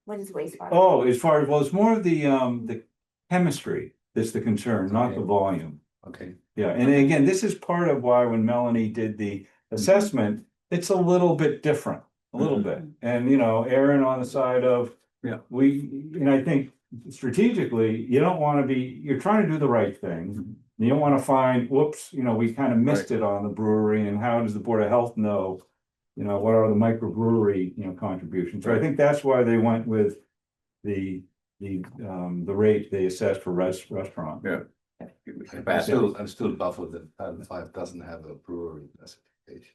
What is wastewater? Oh, as far as, well, it's more of the chemistry that's the concern, not the Okay. volume. Okay. Yeah, and again, this is part of why when Melanie did the assessment, it's a little bit different, a little bit. And, you know, Aaron on the side of, Yeah. and I think strategically, you don't want to be, you're trying to do the right thing. You don't want to find, whoops, you know, we kind of missed it on the brewery, and how does the Board of Health know? You know, what are the microbrewery, you know, contributions? So I think that's why they went with the rate they assessed for restaurant. Yeah. I'm still baffled that Title 5 doesn't have a brewery classification.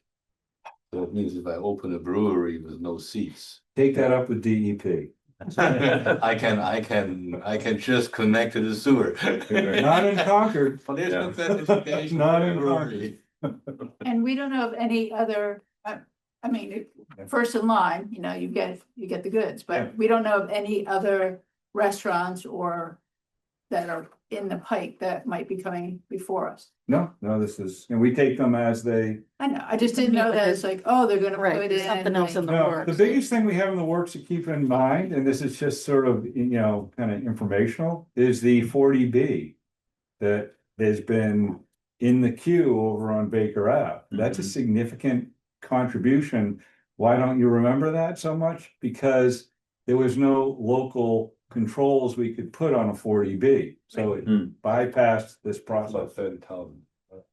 So it means if I open a brewery with no seats, Take that up with E DEP. I can just connect to the sewer. Not in Concord. Traditional Yeah. classification Not for a in brewery. And we don't know of any other, I mean, first in line, you know, you get the goods, Yeah. but we don't know of any other restaurants or that are in the pike that might be coming before us. No, this is, and we take them as they. I know, I just didn't know that it's like, oh, they're gonna Right, put there's in. something else in the No, works. the biggest thing we have in the works to keep in mind, and this is just sort of, you know, kind of informational, is the 40B. That has been in the queue over on Baker Ave. That's a significant contribution. Why don't you remember that so much? Because there was no local controls we could put on a 40B. So it bypassed this process. About 30,000.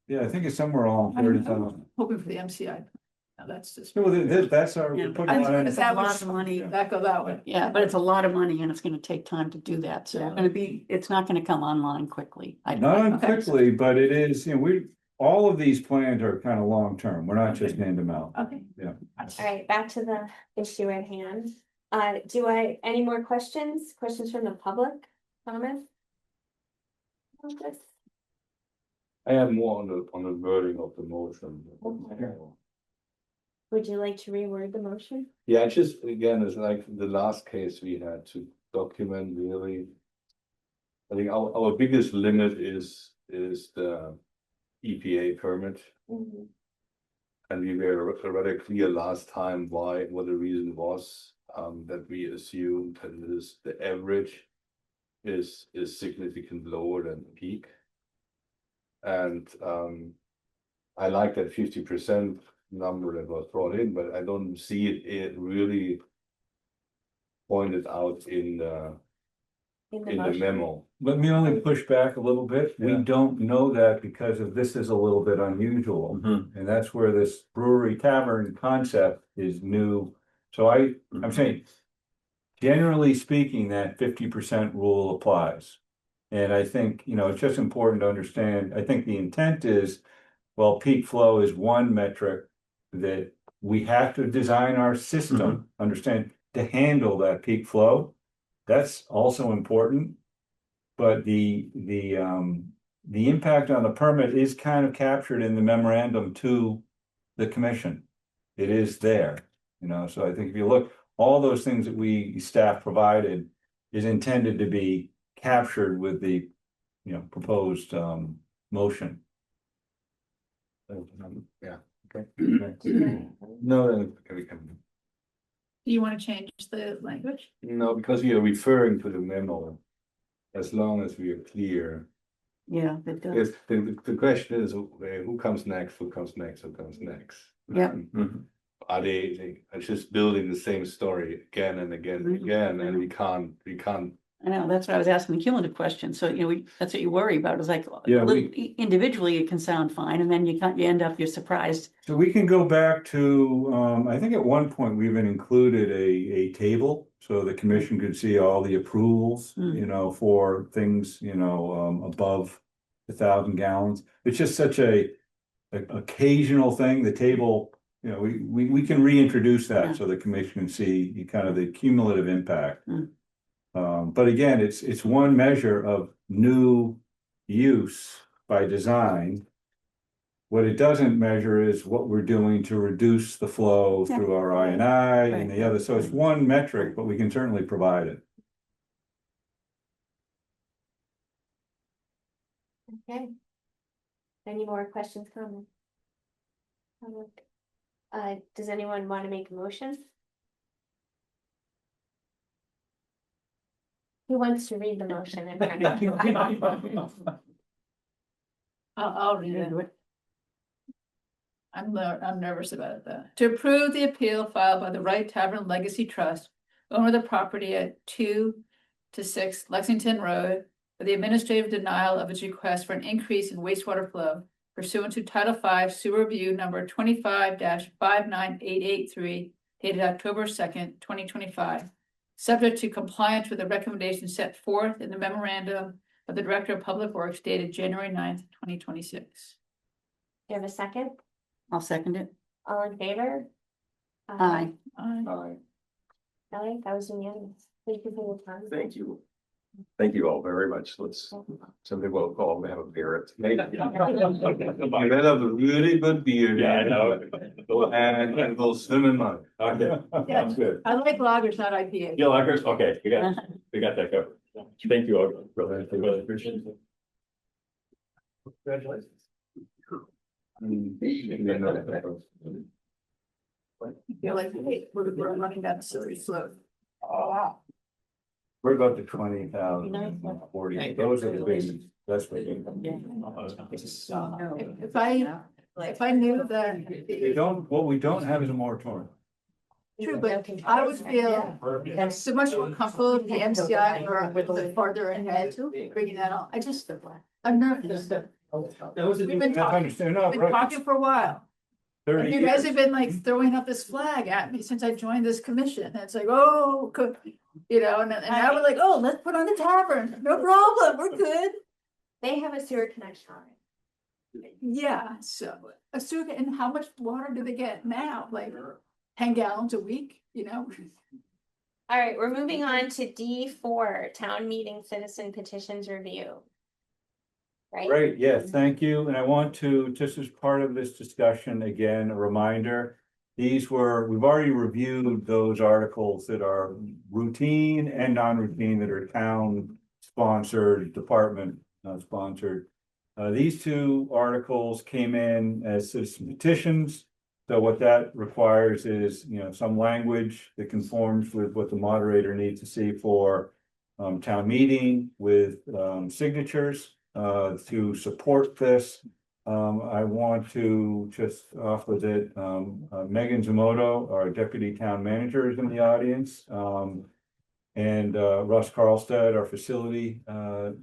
Yeah, I think it's somewhere along I don't know. 30,000. Hoping for the MCI. No, that's just, Well, that's our, Yeah, we're but putting I a think lot in. it's that a lot was- of money. that go that way. Yeah, but it's a lot of money and it's gonna take time to do that, so Yeah. it's not gonna come online quickly. Not on Okay. quickly, but it is, you know, all of these plans are kind of long-term. We're not just hand them out. Okay. Yeah. All right, back to the issue at hand. Any more questions? Questions from the public? Comments? On this? I have more on the wording of the motion. Would you like to reword the motion? Yeah, just again, it's like the last case we had to document really. I think our biggest limit is the EPA permit. And we were rather clear last time what the reason was, that we assumed that the average is significantly lower than the peak. And I like that 50% number that was brought in, but I don't see it really pointed out in the motion? memo. Let me only push back a little bit. We Yeah. don't know that because of this is a little bit unusual. And that's where this brewery tavern concept is new. So I'm saying, generally speaking, that 50% rule applies. And I think, you know, it's just important to understand, I think the intent is, well, peak flow is one metric that we have to design our system, understand, to handle that peak flow. That's also important. But the impact on the permit is kind of captured in the memorandum to the commission. It is there, you know, so I think if you look, all those things that staff provided is intended to be captured with the, you know, proposed motion. Yeah, okay. No, We can. Do you want to change the language? No, because we are referring to the memo. As long as we are clear. Yeah, it does. Yes, the question is, who comes next, who comes next, who comes next? Yeah. Are they are just building the same story again and again and again, and we can't. I know, that's what I was asking the cumulative question, so, you know, that's what you worry about, is like, Yeah, individually, it can sound fine, and then you end up, you're surprised. so we can go back to, I think at one point we even included a table. So the commission could see all the approvals, you know, for things, you know, above 1,000 gallons. It's just such a occasional thing, the table, you know, we can reintroduce that. Yeah. So the commission can see kind of the cumulative impact. But again, it's one measure of new use by design. What it doesn't measure is what we're doing to reduce the flow Yeah. through our I&I and the Right. other, so it's one metric, but we can certainly provide it. Okay. Any more questions, comments? Does anyone want to make a motion? Who wants to read the motion in front of you? I'll read it. I'm nervous about it though. To approve the appeal filed by the Wright Tavern Legacy Trust, owner of the property at 2 to 6 Lexington Road, for the administrative denial of its request for an increase in wastewater flow pursuant to Title V Sewer Review number 25-59883, dated October 2nd, 2025. Subject to compliance with the recommendations set forth in the memorandum of the Director of Public Works dated January 9th, 2026. Do you have a second? I'll second it. All in favor? Aye. Aye, that was unanimous. Thank you for your time. Thank you. Thank you all very much. Let's, somebody will call and have a beer. You better have a really good beer. Yeah, I know. And we'll swim in mud. Okay, sounds good. I like lagers, not IPAs. Yeah, Lakers, okay, we got that covered. Thank you all. Really appreciate it. Congratulations. You're like, hey, we're running down the silly slope. Oh, wow. We're about the 20,000, 40, those are the big, that's big. If I knew that. We don't, what we don't have is a moratorium. True, but I would feel so much more comfortable if the MCI were the farther ahead, bringing that on. I'm nervous. We've been talking for a while. 30 And you guys years. have been like throwing up this flag at me since I joined this commission. And it's like, oh, you know, and now we're like, oh, let's put on the tavern. No problem, we're good. They have a sewer connection on it. Yeah, so, and how much water do they get now? Like 10 gallons a week, you know? All right, we're moving on to D4, Town Meeting Citizen Petitions Review. Right? Great, yes, thank you. And I want to, just as part of this discussion, again, a reminder. We've already reviewed those articles that are routine and non-routine that are town sponsored, department sponsored. These two articles came in as citizen petitions. So what that requires is, some language that conforms with what the moderator needs to see for town meeting with signatures to support this. I want to just offer that Megan Zamoto, our deputy town manager, is in the audience. And Russ Carlstead, our facility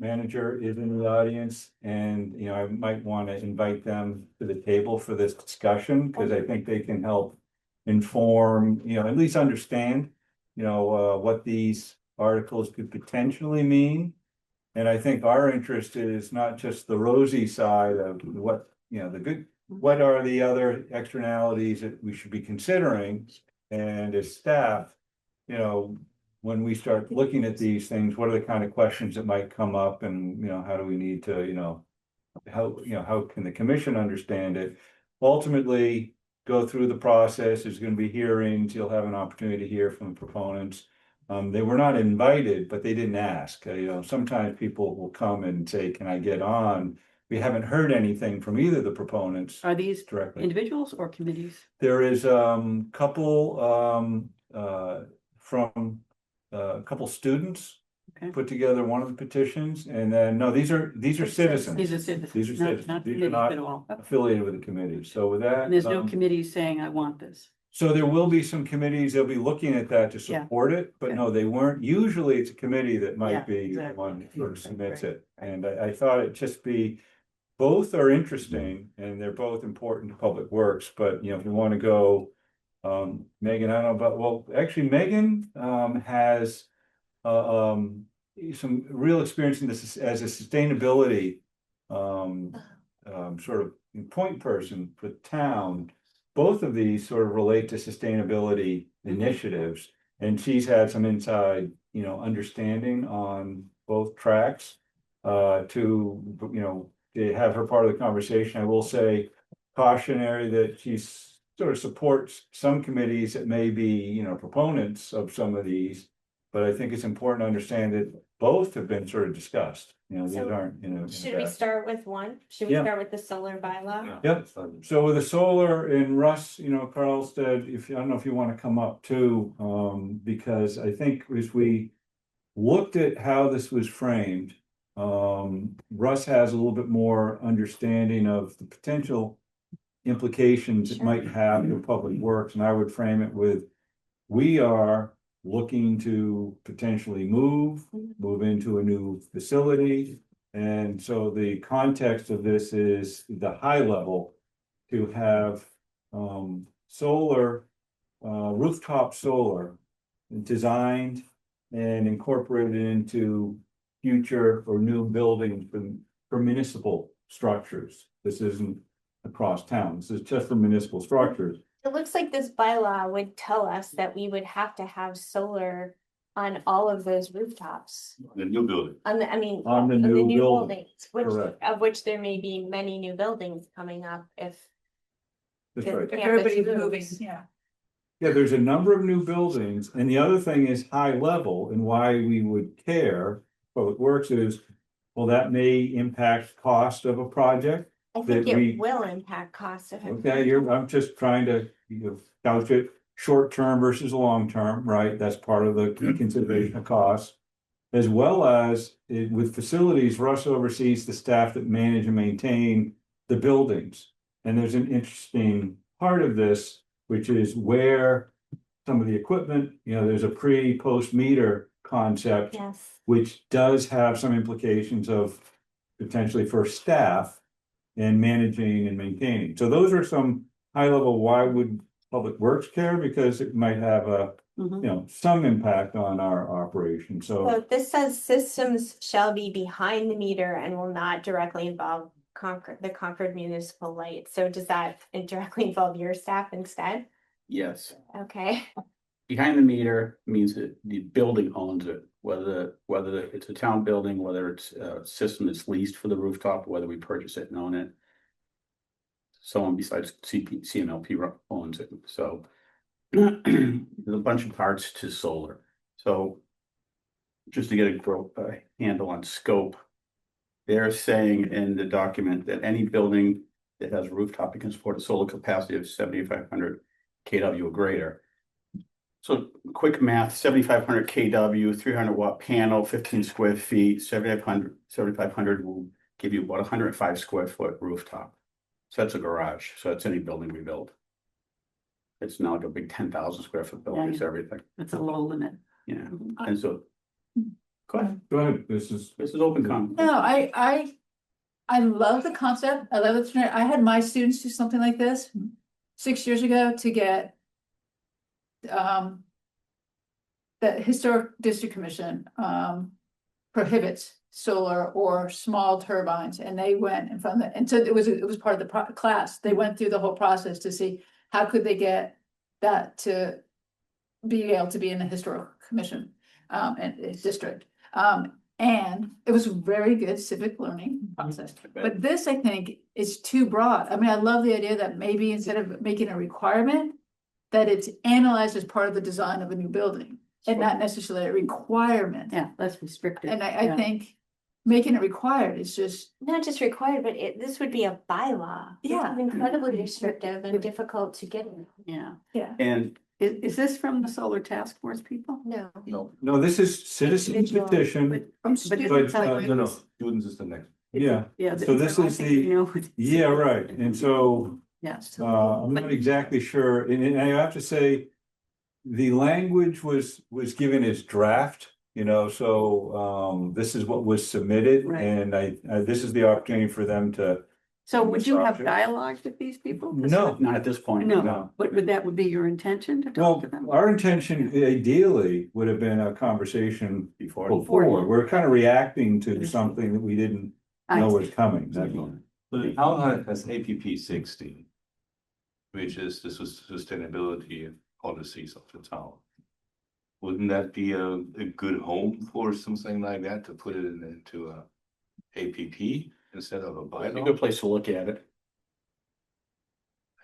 manager, is in the audience. And, I might want to invite them to the table for this discussion, because I think they can help inform, at least understand, what these articles could potentially mean. And I think our interest is not just the rosy side of what, the good, what are the other externalities that we should be considering? And as staff, when we start looking at these things, what are the kind of questions that might come up, and, how do we need to, how can the commission understand it? Ultimately, go through the process. There's going to be hearings. You'll have an opportunity to hear from the proponents. They were not invited, but they didn't ask. Sometimes people will come and say, can I get on? We haven't heard anything from either of the proponents Are these directly. individuals or committees? There is couple from a couple students Okay. put together one of the petitions, and then, no, these are citizens. These are citizens. These are citizens. Not These are committees not at all. affiliated with the committee. So with that. And there's no committee saying, I want this. So there will be some committees, they'll be looking at that to Yeah. support it, but no, they weren't. Usually it's a committee that Yeah, might be the exactly. one who submits it. And I thought it'd just be, both are interesting and they're both important to public works, but if you want to go, Megan, I don't know about, well, actually Megan has some real experience in this as a sustainability sort of point person for the town. Both of these sort of relate to sustainability initiatives, and she's had some inside, understanding on both tracks. To have her part of the conversation. I will say cautionary that she's sort of supports some committees that may be, proponents of some of these. But I think it's important to understand that both have been sort of discussed, you know, these So, aren't, you know. Should we start with one? Should we Yeah. start with the solar bylaw? Yep. So with the solar and Russ, you know, Carlstead, if, I don't know if you want to come up too, because I think as we looked at how this was framed, Russ has a little bit more understanding of the potential implications it Sure. might have for public works, and I would frame it with, we are looking to potentially move into a new facility. And so the context of this is the high level to have solar, rooftop solar designed and incorporated into future or new buildings for municipal structures. This isn't across town. This is just for municipal structures. It looks like this bylaw would tell us that we would have to have solar on all of those rooftops. The new building. On the, I mean, On the on the new new building, buildings, which, correct. of which there may be many new buildings coming up if. That's the right. If campus everybody's moving, moves. yeah. Yeah, there's a number of new buildings, and the other thing is high level, and why we would care, Public Works is, well, that may impact cost of a project. I think that we- it will impact costs of it. Okay, I'm just trying to, you know, couch it short term versus long term, right? That's part of the consideration of cost. As well as with facilities, Russ oversees the staff that manage and maintain the buildings. And there's an interesting part of this, which is where some of the equipment, you know, there's a pre-post meter concept, Yes, which does have some implications of potentially for staff and managing and maintaining. So those are some high level, why would Public Works care? Because it might have a, Mhm. you know, some impact on our operation. so So this says systems shall be behind the meter and will not directly involve the Concord municipal light. So does that directly involve your staff instead? Yes, Okay, behind the meter means that the building owns it, whether it's a town building, whether it's a system that's leased for the rooftop, whether we purchase it and own it. Someone besides CMLP owns it, so there's a bunch of parts to solar. So just to get a handle on scope, they're saying in the document that any building that has a rooftop can support a solar capacity of 7,500 kW or greater. So quick math, 7,500 kW, 300-watt panel, 15 square feet, 7,500 will give you about 105 square foot rooftop. So that's a garage. So that's any building we build. It's not like a big 10,000 square foot building, it's everything, It's a low limit. yeah. And so, go ahead, go ahead, this is. open comment. No, I love the concept. I love it. I had my students do something like this 6 years ago to get the Historic District Commission prohibits solar or small turbines, and they went in front of and so it was part of the class. They went through the whole process to see how could they get that to be able to be in the historic commission and district. And it was a very good civic learning process. But this, I think, is too broad. I mean, I love the idea that maybe instead of making a requirement, that it's analyzed as part of the design of a new building and not necessarily a requirement. Yeah, that's restricted. And I Yeah. think making it required is just, not just required, but this would be a bylaw. This Yeah. is incredibly restrictive and difficult to get in. Yeah. And Is this from the solar task force people? No. No, this is citizens Individual. petition, But but, Students is the next. yeah, Yeah. So this is yeah, right, and so. Yes. I'm not exactly sure, and I have to say, the language was given as draft, you know, so, this is what was submitted. Right. And this is the opportunity for them to, So would you have Structure. dialogue with these people? no, not at this point. No, but that would be your intention to talk well, to them? our intention ideally would have been a conversation Before. before. We're kind of reacting to something that we didn't I know see. was coming. That's all. But the town has APP 60, which is the sustainability policies of the town. Wouldn't that be a good home for something like that, to put it into a APP instead of a It'd be a bylaw? good place to look at it.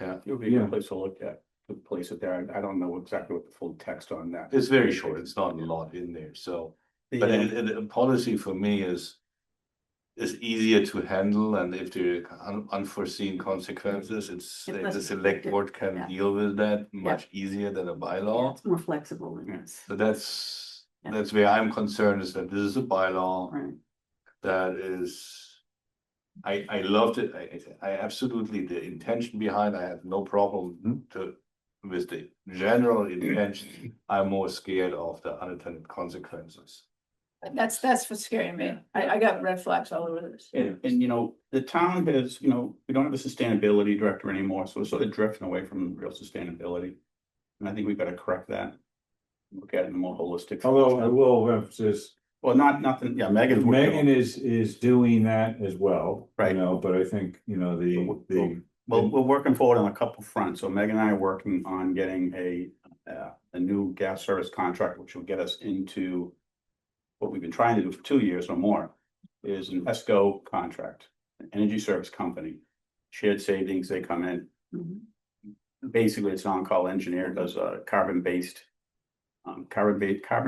Yeah, It would be a Yeah. good place to look at, to place it there. I don't know exactly what the full text on that. it's very short, it's not a lot in there, so But a policy for me is easier to handle, and if there are unforeseen consequences, it's It's less the select board yeah. can deal with that much easier than a Yeah, bylaw. it's more flexible than this. So that's Yeah. where I'm concerned, is that this is a bylaw Right. that is. I loved it. I absolutely, the intention behind, I have no problem with the general intention. I'm more scared of the unintended consequences. That's what's scaring me. I got red flags all over this. And you know, the town has, you know, we don't have a sustainability director anymore, so we're sort of drifting away from real sustainability. And I think we've got to correct that. Look at it in a more holistic. Although I will emphasize, Well, nothing, yeah, Megan is doing that as well. Right. You know, but I think, you know, Well, we're working forward on a couple fronts. So Megan and I are working on getting a new gas service contract, which will get us into what we've been trying to do for 2 years or more, is an ESCO contract, an energy service company. Shared savings, they come in. Basically, it's an on-call engineer, does a carbon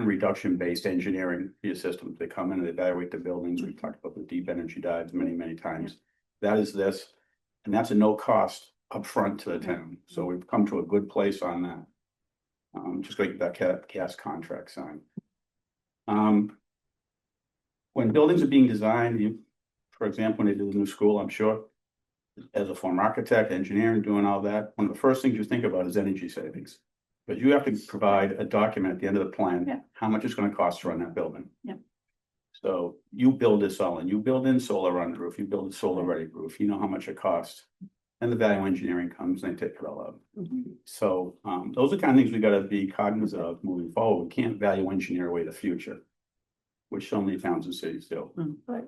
reduction based engineering for your systems. They come in and evaluate the buildings. We've talked about the deep energy dives many times. That is this, and that's a no cost upfront to the town. So we've come to a good place on that. Just going to get that gas contract signed. When buildings are being designed, for example, when they do the new school, I'm sure, as a former architect, engineer, and doing all that, one of the first things you think about is energy savings. But you have to provide a document at the end of the plan, how much it's going to cost to run that building. Yeah. So you build this all in, you build in solar on the roof, you build a solar ready roof, you know how much it costs. And the value engineering comes and they take it all out. So those are the kind of things we got to be cognizant of moving forward. We can't value engineer away the future, which so many towns and cities do. Right.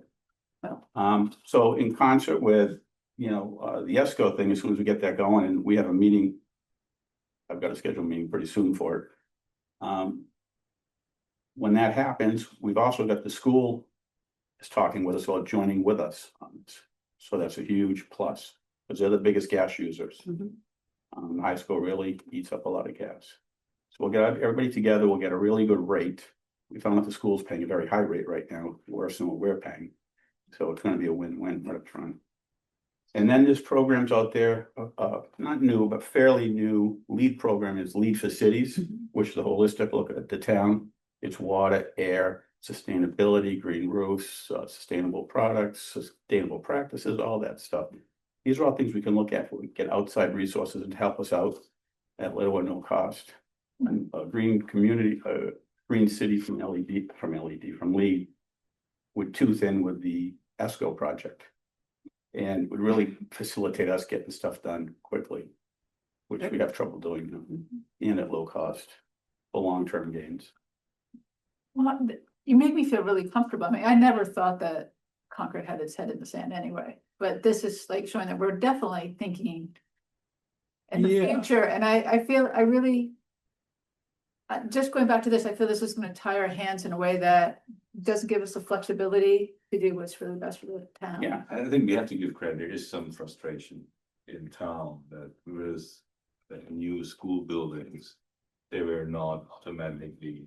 So in concert with, you know, the ESCO thing, as soon as we get that going, and we have a meeting, I've got a scheduled meeting pretty soon for it. When that happens, we've also got the school is talking with us about joining with us on this. So that's a huge plus, because they're the biggest gas users. High school really eats up a lot of gas. So we'll get everybody together, we'll get a really good rate. We found out the school's paying a very high rate right now, worse than what we're paying. So it's gonna be a win-win right up front. And then there's programs out there, not new, but fairly new. Lead program is Lead for Cities, which is a holistic look at the town. It's water, air, sustainability, green roofs, sustainable products, sustainable practices, all that stuff. These are all things we can look at. We get outside resources and help us out at little or no cost. And green community, green city from Lead would tooth in with the ESCO project. And would really facilitate us getting stuff done quickly, which we have trouble doing now, and at low cost for long-term gains. Well, you make me feel really comfortable. I mean, I never thought that Concord had its head in the sand anyway, but this is like showing that we're definitely thinking in the future. And I feel, I really, just going back to this, I feel this is going to tie our hands in a way that doesn't give us the flexibility to do what's really best for the town. Yeah, I think we have to give credit. There is some frustration in town that with the new school buildings, they were not automatically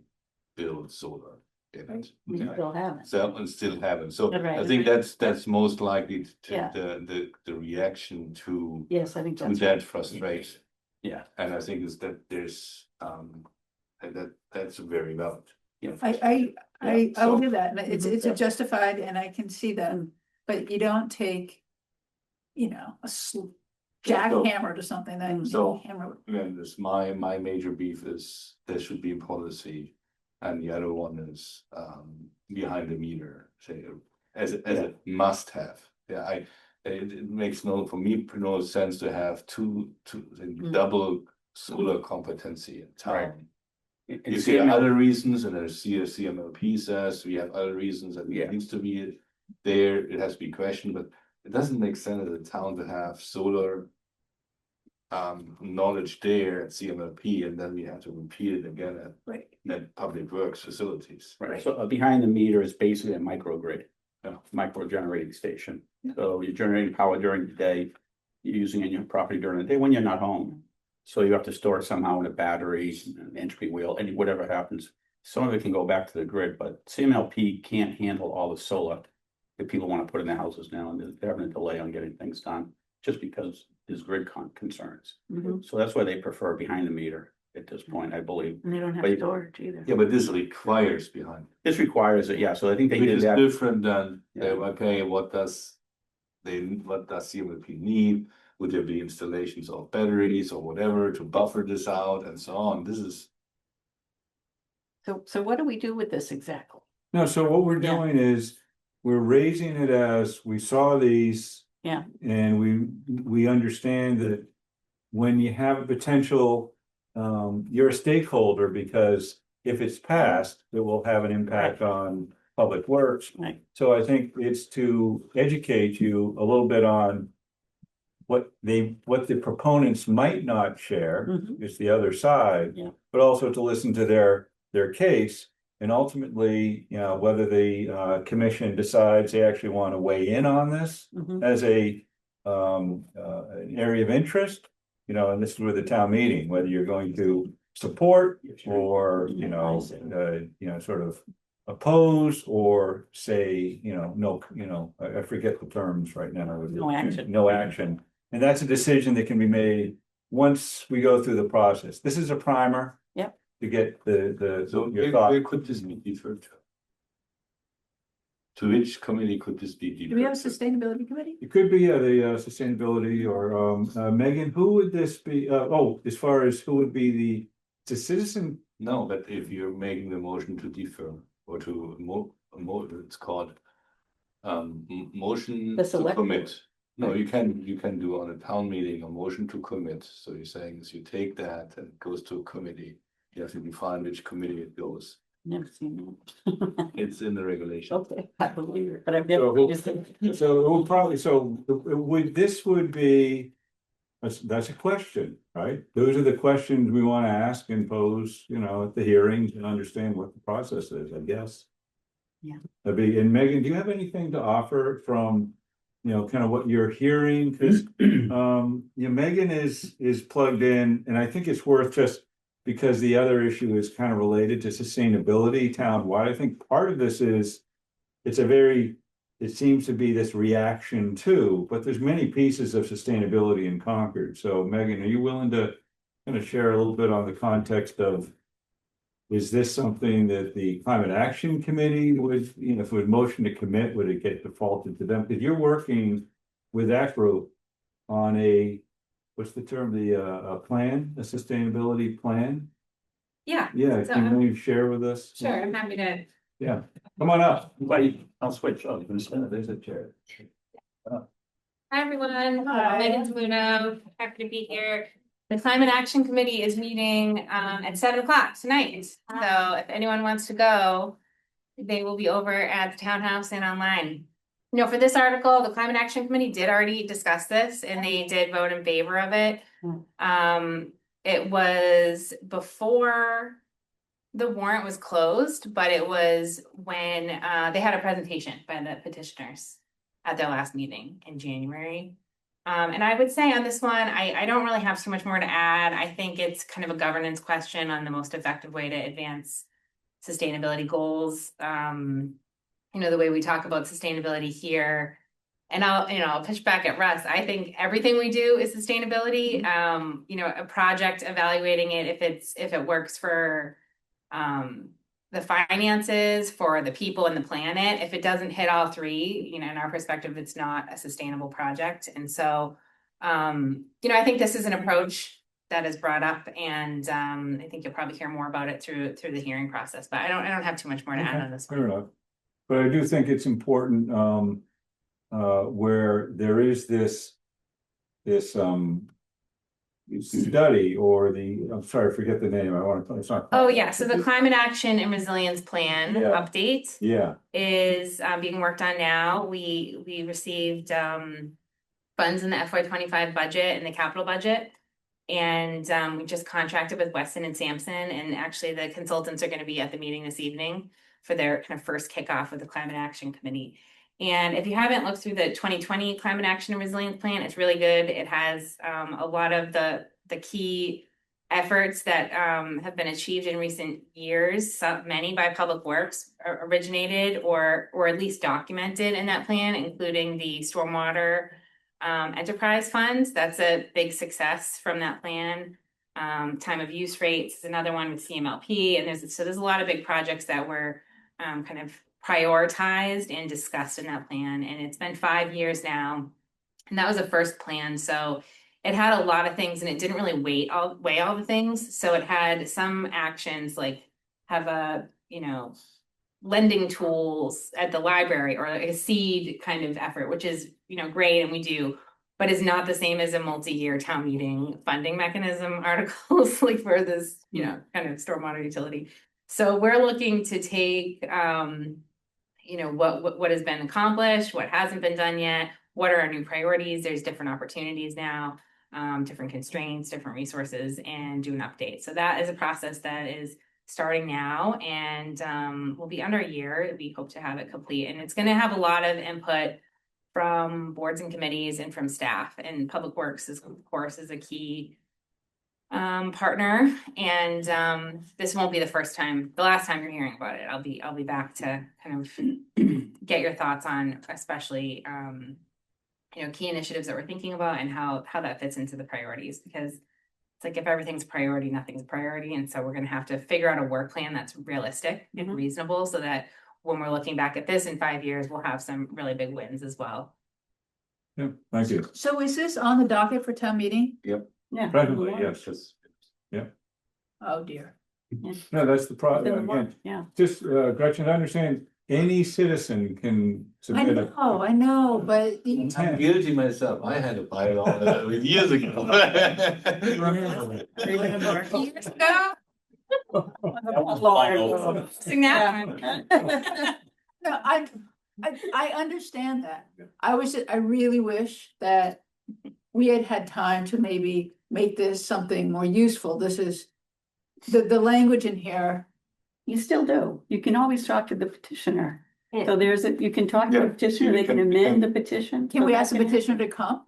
built solar in it. We still haven't. So and still haven't. So Right. I think that's most likely to Yeah. the reaction to Yes, I think that's. that frustration. Yeah. And I think is that there's that's very valid. Yeah. I will so- do that, and it's Yeah. justified, and I can see that, but you don't take, you know, a jackhammer to something that you So- hammer. Again, this my major beef is there should be policy, and the other one is behind the meter, say as a must have. Yeah, it makes for me no sense to have two double solar competency in town. And You see other reasons, and there's CMLP says we have other reasons, and it needs to be there, it has to be questioned, but it doesn't make sense as a town to have solar knowledge there at CMLP, and then we have to repeat it again at public works facilities. Right, so behind the meter is basically a microgrid, micro generating station. So you're generating power during the day, you're using it in your property during the day when you're not home. So you have to store it somehow in a battery, an entry wheel, whatever happens. some of it can go back to the grid, but CMLP can't handle all the solar that people want to put in their houses now, and they're having a delay on getting things done, just because there's grid concerns. Mhm. So that's why they prefer behind the meter at this point, I believe. And they don't have But- storage either. Yeah, but this requires behind. This requires it, yeah, so I think they Which did is that. different than, Yeah. okay, what does CMLP need? Would there be installations of batteries or whatever to buffer this out and so on? This is, So what do we do with this exactly? No, so what we're Yeah. doing is, we're raising it as we saw these. Yeah. And we understand that when you have a potential, you're a stakeholder, because if it's passed, it will have an impact on public works. Right. So I think it's to educate you a little bit on what the proponents might not share, Mhm. is the other side. Yeah. But also to listen to their case, and ultimately, you know, whether the commission decides they actually want to weigh in on this Mhm. as an area of interest, you know, and this is with the town meeting, whether you're going to support or, sort of oppose or say, no, I forget the terms right now. No action. No action. And that's a decision that can be made once we go through the process. This is a primer. Yep. To get so your thought. where could this be deferred to? To which committee could this be deferred? Do we have a to? sustainability committee? It could be the sustainability or Megan, who would this be? As far as who would be the citizen? No, but if you're making the motion to defer or to it's called motion The to select commit. board. No, you can do on a town meeting a motion to commit. So you're saying is you take that and it goes to a committee. You have to define which committee it goes. Never seen that. It's in the regulation. Okay, I believe it, but I've never. So it would probably, would be, that's a question, right? Those are the questions we want to ask and pose, at the hearings, and understand what the process is, I guess. Yeah. And Megan, do you have anything to offer from, kind of what you're hearing? Because, Megan is plugged in, and I think it's worth just, because the other issue is kind of related to sustainability townwide. I think part of this is, it seems to be this reaction to, but there's many pieces of sustainability in Concord. So Megan, are you willing to kind of share a little bit on the context of, is this something that the Climate Action Committee would, if it would motion to commit, would it get defaulted to them? Because you're working with that group on what's the term, a plan, a sustainability plan? Yeah, Yeah, So, can you share with us? sure, I'm happy to. Yeah, come on up. Wait, I'll switch. Oh, you're gonna stand there. There's a chair. Hi, everyone. Hi. Megan Zamuno, happy to be here. The Climate Action Committee is meeting at 7 o'clock tonight. So if anyone wants to go, they will be over at the townhouse and online. For this article, the Climate Action Committee did already discuss this and they did vote in favor of it. It was before the warrant was closed, but it was when they had a presentation by the petitioners at their last meeting in January. And I would say on this one, I don't really have too much more to add. I think it's kind of a governance question on the most effective way to advance sustainability goals. The way we talk about sustainability here. And I'll push back at Russ. I think everything we do is sustainability. A project evaluating it if it works for the finances, for the people and the planet. If it doesn't hit all three, in our perspective, it's not a sustainable project. And so, I think this is an approach that is brought up, and I think you'll probably hear more about it through the hearing process. But I don't have too much more to add on this one. Fair enough. But I do think it's important, where there is this study or I'm sorry, I forget the name. It's not. Oh, yeah. So the Climate Action and Resilience Plan Yeah. update Yeah, is being worked on now. We received funds in the FY25 budget and the capital budget. And we just contracted with Weston and Sampson, and actually the consultants are going to be at the meeting this evening for their kind of first kickoff with the Climate Action Committee. And if you haven't looked through the 2020 Climate Action and Resilience Plan, it's really good. It has a lot of the key efforts that have been achieved in recent years, many by Public Works originated or at least documented in that plan, including the stormwater enterprise funds. That's a big success from that plan. Time of use rates is another one with CMLP, and there's a lot of big projects that were kind of prioritized and discussed in that plan, and it's been 5 years now. And that was the first plan, so it had a lot of things and it didn't really weigh all the things. So it had some actions like have lending tools at the library or like a seed kind of effort, which is, great, and we do, but is not the same as a multi-year town meeting funding mechanism articles like for this, kind of stormwater utility. So we're looking to take, what has been accomplished, what hasn't been done yet, what are our new priorities? There's different opportunities now, different constraints, different resources, and do an update. So that is a process that is starting now and will be under a year. We hope to have it complete, and it's going to have a lot of input from boards and committees and from staff. And Public Works is, of course, is a key partner. And this won't be the last time you're hearing about it. I'll be back to kind of get your thoughts on, especially key initiatives that we're thinking about and how that fits into the priorities, because it's like if everything's a priority, nothing's a priority. And so we're going to have to figure out a work plan that's realistic and reasonable so that when we're looking back at this in 5 years, we'll have some really big wins as well. Yeah, thank you. So is this on the docket for town meeting? Yeah. Presently, yes. Oh, dear. No, that's the problem. Again, Yeah. just Gretchen, understand, any citizen can submit a. I know, but I'm guilty myself. I had a pile on that years ago. Years ago? Sing that one. No, I understand that. I really wish that we had had time to maybe make this something more useful. This is the language in here. You still do. You can always talk to the petitioner. So you can talk to the petitioner, they can amend the petition. Can we ask the petitioner to come?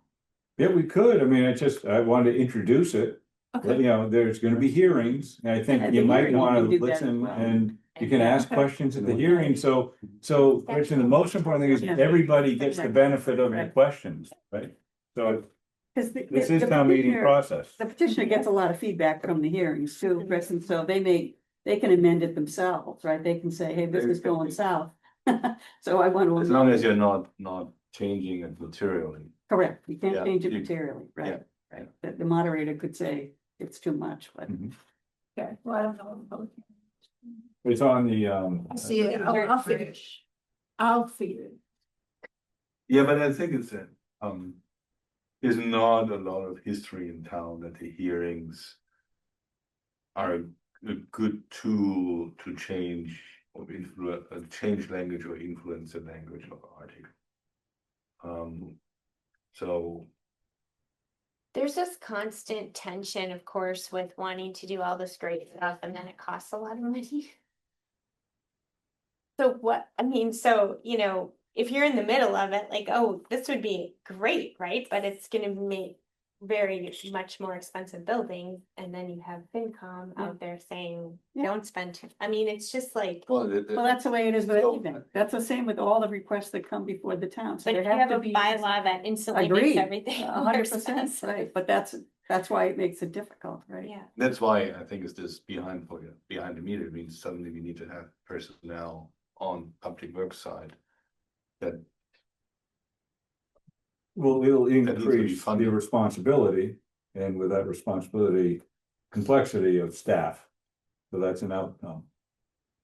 Yeah, we could. I mean, I wanted to introduce it. Okay. There's gonna be hearings, and I think At you the might hearing, you wanna can do that as listen well. and you can ask questions at the hearing. So Gretchen, the most important thing is Yeah. everybody gets the Right. benefit of the Right. questions, right? So Because this is town meeting process. The petitioner gets a lot of feedback from the hearings too, Chris, and so they can amend it themselves, right? They can say, hey, this is going south. So I want to. As long as you're not changing it materially. Correct, you can't Yeah, change it you- materially, right? yeah. Right, the moderator could say it's too much, but. Mhm. Okay, well, I don't know. what the public hearing It's on the, is. I see it. I'll finish. I'll figure it. Yeah, but I think it's there's not a lot of history in town that the hearings are a good tool to change or change language or influence the language of the article. So There's this constant tension, of course, with wanting to do all this great stuff and then it costs a lot of money. So if you're in the middle of it, like, oh, this would be great, right? But it's gonna make very much more expensive buildings, and then you have FinCom out there saying, Yeah. don't spend, it's just like. Well, that's the way it is with everything. That's the same with all the requests that come before the town. So But there if you have to a be. bylaw that instantly makes Agreed, everything more 100%, expensive. right, but that's why it makes it difficult, right? Yeah, that's why I think it's this behind the meter means suddenly we need to have personnel on public works side that well, it'll needs to be increase the funded. responsibility, and with that responsibility, complexity of staff. So that's an outcome.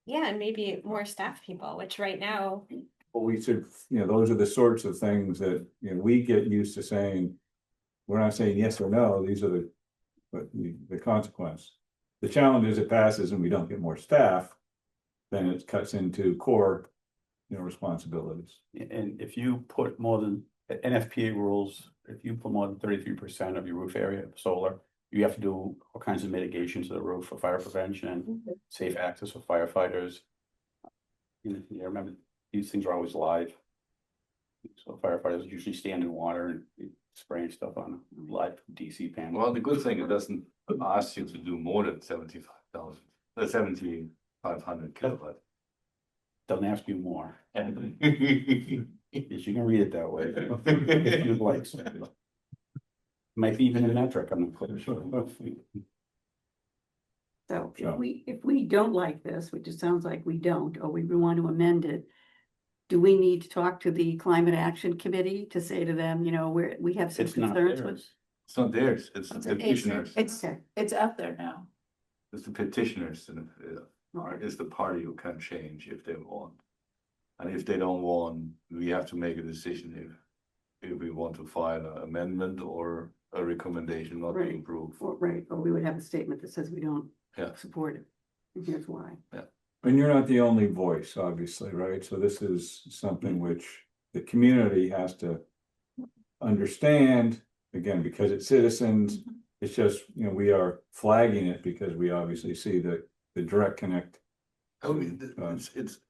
yeah, and maybe more staff people, which right now, Well, we should, those are the sorts of things that, we get used to saying. We're not saying yes or no, these are the consequence. The challenge is it passes and we don't get more staff, then it cuts into core, responsibilities. And if you put more than, NFPA rules, if you put more than 33% of your roof area solar, you have to do all kinds of mitigation to the roof for fire prevention, safe access for firefighters. Remember, these things are always live. So firefighters usually stand in water and spraying stuff on live DC panel. Well, the good thing, it doesn't ask you to do more than 7,500 kilowatt. Doesn't ask you more. Yes, you can read it that way. If you'd like. Might be even a metric, I'm not quite sure. So Yeah. if we don't like this, which it sounds like we don't, or we want to amend it. Do we need to talk to the Climate Action Committee to say to them, you know, we have some It's not concerns with? theirs. It's not theirs, it's the It's- petitioners, It's out there now. it's the petitioners, and is the party who can change if they want. And if they don't want, we have to make a decision if we want to file an amendment or a recommendation not to Right. approve. Right, or we would have a statement that says we don't Yeah. support it. And here's why. And you're not the only voice, obviously, right? So this is something which the community has to understand, again, because it's citizens. It's just, you know, we are flagging it because we obviously see the direct connect. I mean, it's,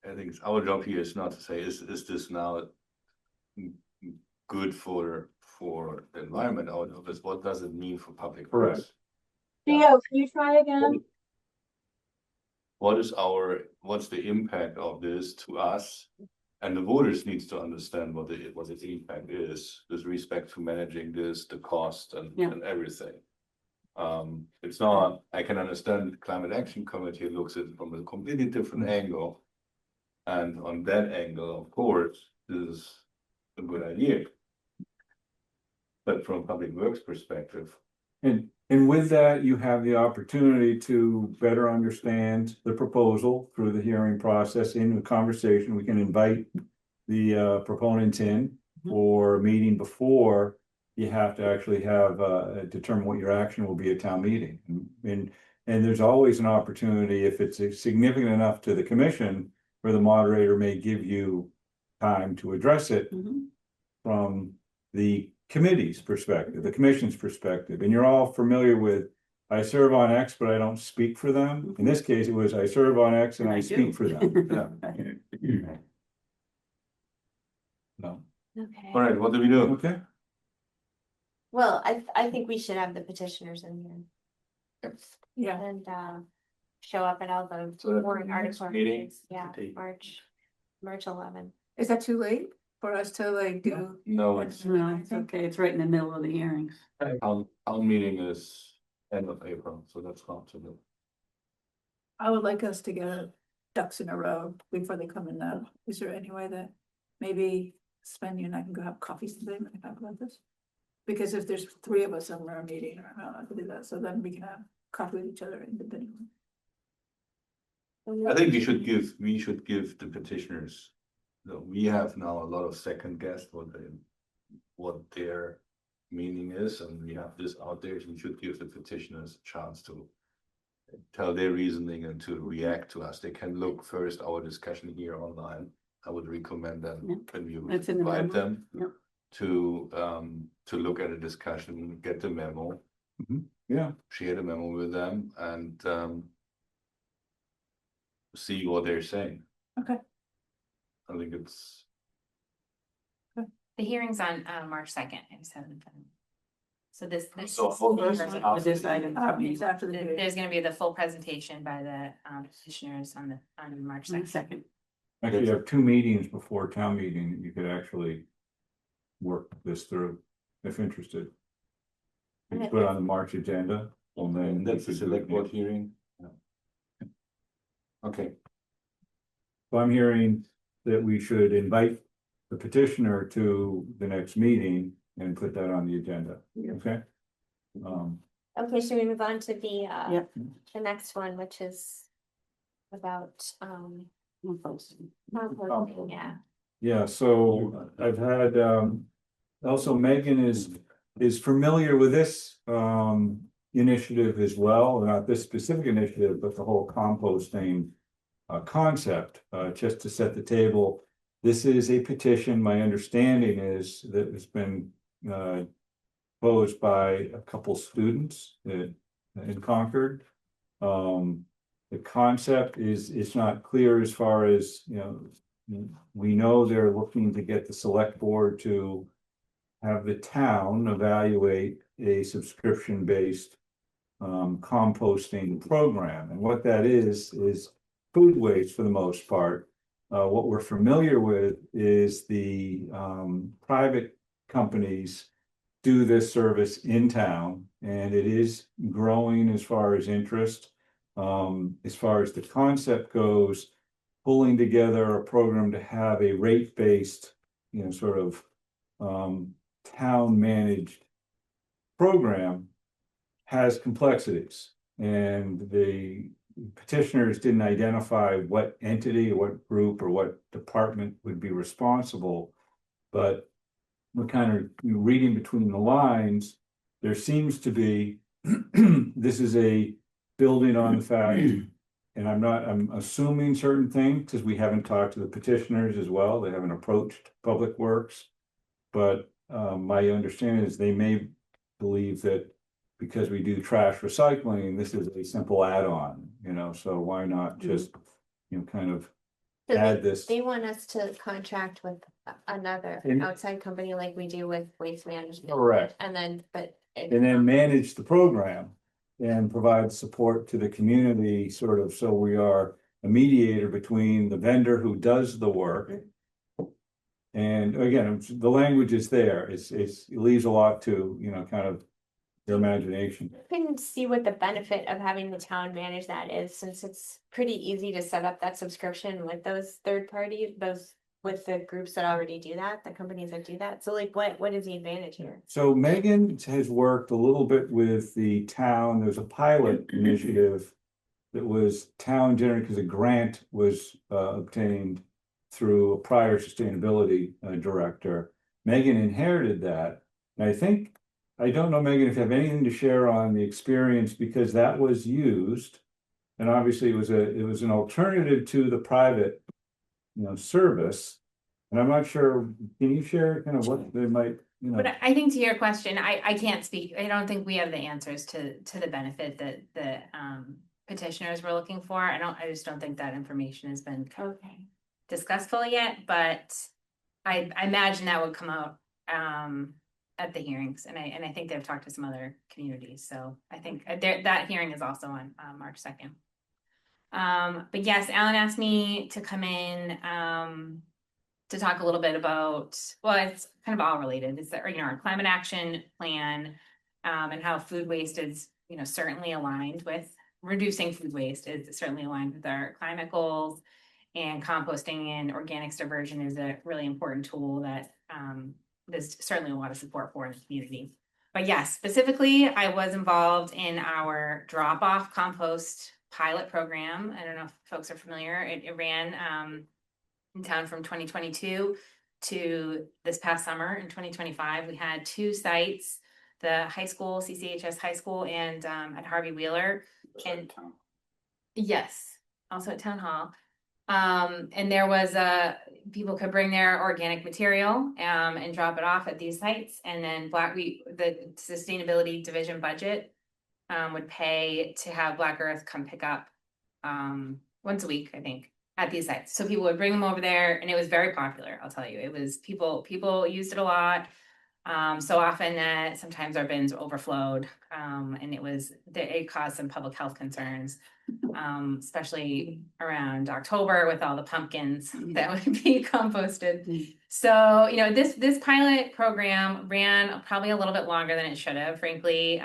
I think it's our job here is not to say, is this now good for the environment? Our job is, what does it mean for public Correct. works? Theo, can you try again? What's the impact of this to us? And the voters needs to understand what its impact is with respect to managing this, the cost Yeah. and everything. It's not, I can understand the Climate Action Committee looks at it from a completely different angle. And on that angle, of course, this is a good idea. But from a public works perspective, And with that, you have the opportunity to better understand the proposal through the hearing process in the conversation. We can invite the proponents in for a meeting before you have to actually have determine what your action will be at town meeting. And there's always an opportunity, if it's significant enough to the commission, where the moderator may give you time to address it from the committee's perspective, the commission's perspective, and you're all familiar with, I serve on X, but I don't speak for them. In this case, it was, I serve on X and I speak for them. Yeah. No, Okay. all right, what do we do? okay, Well, I think we should have the petitioners in here Yeah. and show up at all the So that's warrant the next article meeting? meetings. Yeah, Date. March 11th. Is that too late for us to like do? No, it's No, it's okay. It's right in the middle of the hearings. town meeting is end of April, so that's not too good. I would like us to get ducks in a row before they come in now. Is there any way that maybe Sven, you and I can go have coffee someday and talk about this? Because if there's three of us in our meeting, I don't know how to do that, so then we can have coffee with each other independently. I think we should give the petitioners, we have now a lot of second guess what their meaning is, and we have this out there, so we should give the petitioners a chance to tell their reasoning and to react to us. They can look first our discussion here online. I would recommend them when you That's in the invite memo. them Yep. to look at a discussion, get the memo, yeah, share the memo with them, and see what they're saying. Okay. I think it's, The hearing's on March 2nd and 7th. So this. So focus For this item. It's after the meeting. There's gonna be the full presentation by the petitioners on March On the 2nd. second. actually, you have 2 meetings before town meeting, you could actually work this through, if interested. You can put it on the March agenda, and then. that's the you could do it select board next. hearing. Okay, So I'm hearing that we should invite the petitioner to the next meeting and put that on the agenda, okay? Okay, should we move on to the Yep. the next one, which is about Posting. composting, yeah. Yeah, so I've had, also Megan is familiar with this initiative as well, not this specific initiative, but the whole composting concept, just to set the table. This is a petition, my understanding is that it's been posed by a couple students in Concord. The concept is, it's not clear as far as, you know, we know they're looking to get the select board to have the town evaluate a subscription-based composting program. And what that is food waste for the most part. What we're familiar with is the private companies do this service in town, and it is growing as far as interest. As far as the concept goes, pulling together a program to have a rate-based, sort of town-managed program has complexities. And the petitioners didn't identify what entity or what group or what department would be responsible. But we're kind of reading between the lines, there seems to be, this is a building on the fact, and I'm assuming certain things because we haven't talked to the petitioners as well. They haven't approached Public Works. But my understanding is they may believe that because we do trash recycling, this is a simple add-on, so why not just, kind of So add this. They want us to contract with another And- outside company like we do with waste management. Correct. And then, And then manage the program and provide support to the community, sort of, so we are a mediator between the vendor who does the work. And again, the language is there, it leaves a lot to, kind of your imagination. I couldn't see what the benefit of having the town manage that is, since it's pretty easy to set up that subscription with those third parties, with the groups that already do that, the companies that do that. So like, what is the advantage here? So Megan has worked a little bit with the town. There's a pilot initiative that was town generated because a grant was obtained through a prior sustainability director. Megan inherited that. And I don't know, Megan, if you have anything to share on the experience, because that was used. And obviously it was an alternative to the private, service. And I'm not sure, can you share kind of what they might, But I think to your question, I can't speak, I don't think we have the answers to the benefit that the petitioners were looking for. I just don't think that information has been Okay. discussed fully yet, but I imagine that would come out at the hearings, and I think they've talked to some other communities, so I think that hearing is also on March 2nd. But yes, Alan asked me to come in to talk a little bit about, well, it's kind of all related. It's our climate action plan, and how food waste is, certainly aligned with reducing food waste is certainly aligned with our climate goals, and composting and organics diversion is a really important tool that there's certainly a lot of support for in the community. But yes, specifically, I was involved in our drop-off compost pilot program. I don't know if folks are familiar. It ran in town from 2022 to this past summer in 2025. We had 2 sites, the high school, CCHS High School, and at Harvey Wheeler. And yes, also at Town Hall. And there was people could bring their organic material and drop it off at these sites, and then the sustainability division budget would pay to have Black Earth come pick up once a week, I think, at these sites. So people would bring them over there, and it was very popular. I'll tell you, it was people used it a lot. So often that sometimes our bins overflowed, and it caused some public health concerns, especially around October with all the pumpkins that would be composted. So, this pilot program ran probably a little bit longer than it should have, frankly.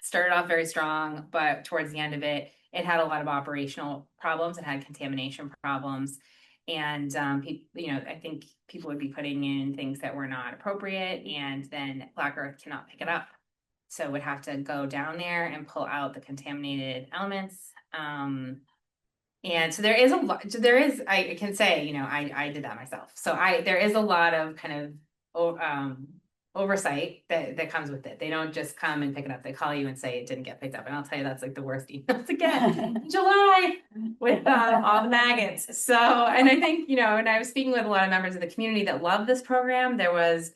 Started off very strong, but towards the end of it, it had a lot of operational problems. It had contamination problems. And, I think people would be putting in things that were not appropriate, and then Black Earth cannot pick it up. So would have to go down there and pull out the contaminated elements. And so there is I can say, I did that myself. So there is a lot of kind of, oversight that comes with it. They don't just come and pick it up. They call you and say it didn't get picked up. And I'll tell you, that's like the worst emails to get in July with all the maggots. So, and I think, and I was speaking with a lot of members of the community that love this program. There was,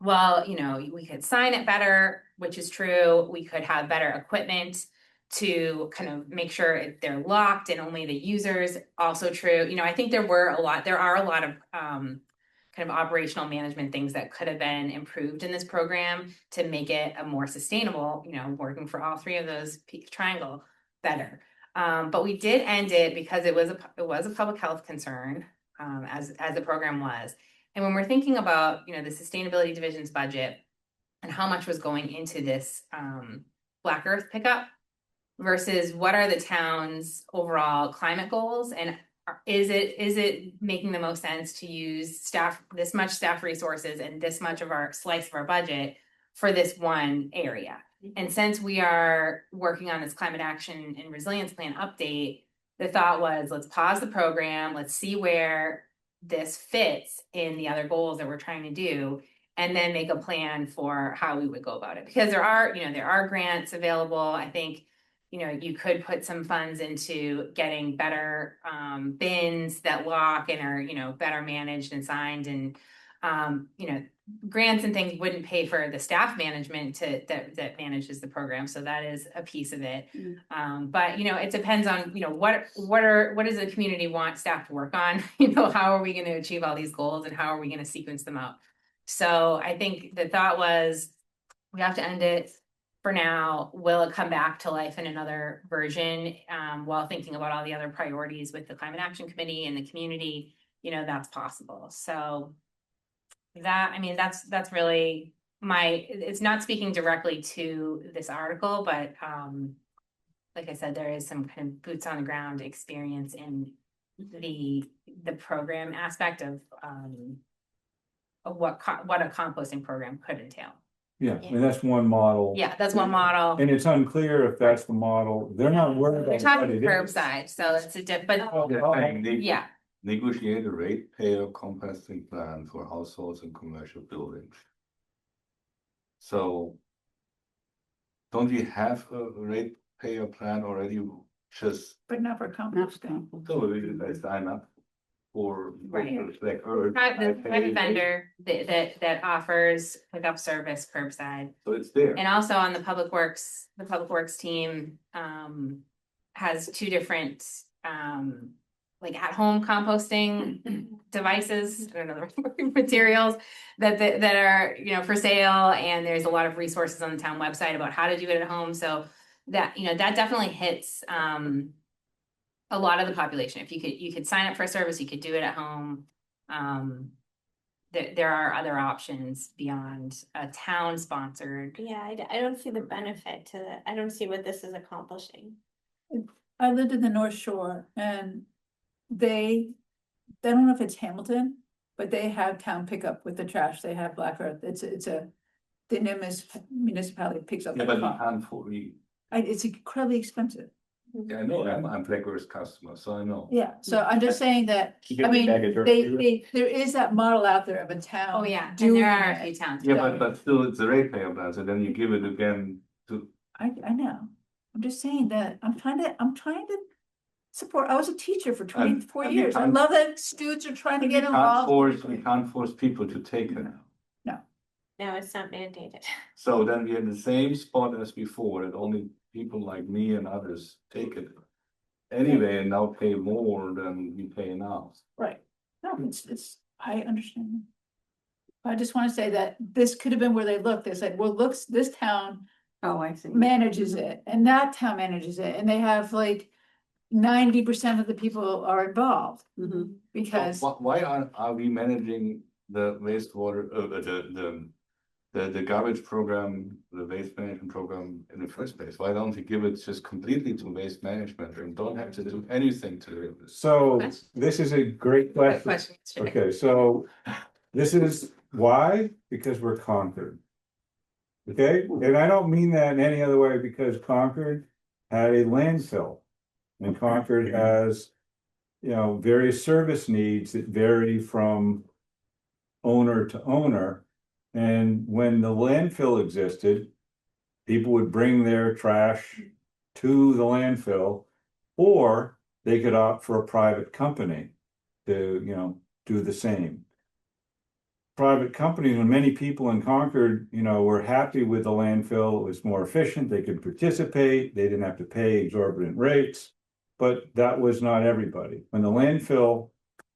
well, we could sign it better, which is true. We could have better equipment to kind of make sure they're locked and only the users. Also true, you know, I think there are a lot of kind of operational management things that could have been improved in this program to make it a more sustainable, you know, working for all three of those triangle better. But we did end it because it was a public health concern, as the program was. And when we're thinking about, you know, the sustainability division's budget and how much was going into this Black Earth pickup versus what are the town's overall climate goals, and is it making the most sense to use this much staff resources and this much of our slice of our budget for this one area? And since we are working on this climate action and resilience plan update, the thought was, let's pause the program, let's see where this fits in the other goals that we're trying to do, and then make a plan for how we would go about it. Because there are grants available. I think, you know, you could put some funds into getting better bins that lock and are, you know, better managed and signed, and you know, grants and things wouldn't pay for the staff management that manages the program. So that is a piece of it. But you know, it depends on, you know, what does the community want staff to work on? You know, how are we going to achieve all these goals and how are we going to sequence them out? So I think the thought was, we have to end it for now. Will it come back to life in another version, while thinking about all the other priorities with the Climate Action Committee and the community? You know, that's possible. So that, I mean, that's really it's not speaking directly to this article, but like I said, there is some kind of boots on the ground experience in the program aspect of what a composting program could entail. Yeah, I mean, that's one model. Yeah, that's one model. And it's unclear if that's the model. They're not worried We're about talking what it is. curbside, so it's but yeah, Negotiate a ratepayer composting plan for households and commercial buildings. So don't we have a ratepayer plan already? Just But not for composting. so we sign up for Right. like the private vendor that offers pickup service curbside. So it's there. And also on the public works team has two different like at-home composting devices, I don't know the right materials that are, you know, for sale, and there's a lot of resources on the town website about how to do it at home. So that, you know, that definitely hits a lot of the population. If you could sign up for a service, you could do it at home. There are other options beyond a town sponsored. Yeah, I don't see the benefit to that. I don't see what this is accomplishing. I lived in the North Shore, and I don't know if it's Hamilton, but they have town pickup with the trash. They have Black Earth. The municipality picks up. Yeah, the but car. we can't fully. It's incredibly expensive. Yeah, I know. I'm Black Earth customer, so I know. Yeah, so I'm just saying that, I mean, there is that model out there of a town. Oh, yeah, and doing there are a it. few towns. Yeah, but still, it's a ratepayer plan. So then you give it again to. I know. I'm just saying that I'm trying to support. I was a teacher for 24 and years. I I'm- love that students are trying to get We involved. can't force people to take it. No, it's not mandated. So then we're in the same spot as before, that only people like me and others take it. Anyway, and now pay more than we pay now. Right. No, I understand. I just want to say that this could have been where they looked. They said, well, looks, this town Oh, I see. manages it and that town manages it. And they have like 90% of the people are involved Mhm. because. So why are we managing the wastewater, the garbage program, the waste management program in the first place? Why don't we give it just completely to waste management and don't have to do anything to it? So this is a great Good question. question. Okay, so this is why, because we're Concord. Okay, and I don't mean that in any other way, because Concord had a landfill. And Concord has, you know, various service needs that vary from owner to owner. And when the landfill existed, people would bring their trash to the landfill, or they could opt for a private company to, you know, do the same. private companies and many people in Concord, were happy with the landfill. It was more efficient. They could participate. They didn't have to pay exorbitant rates. But that was not everybody. When the landfill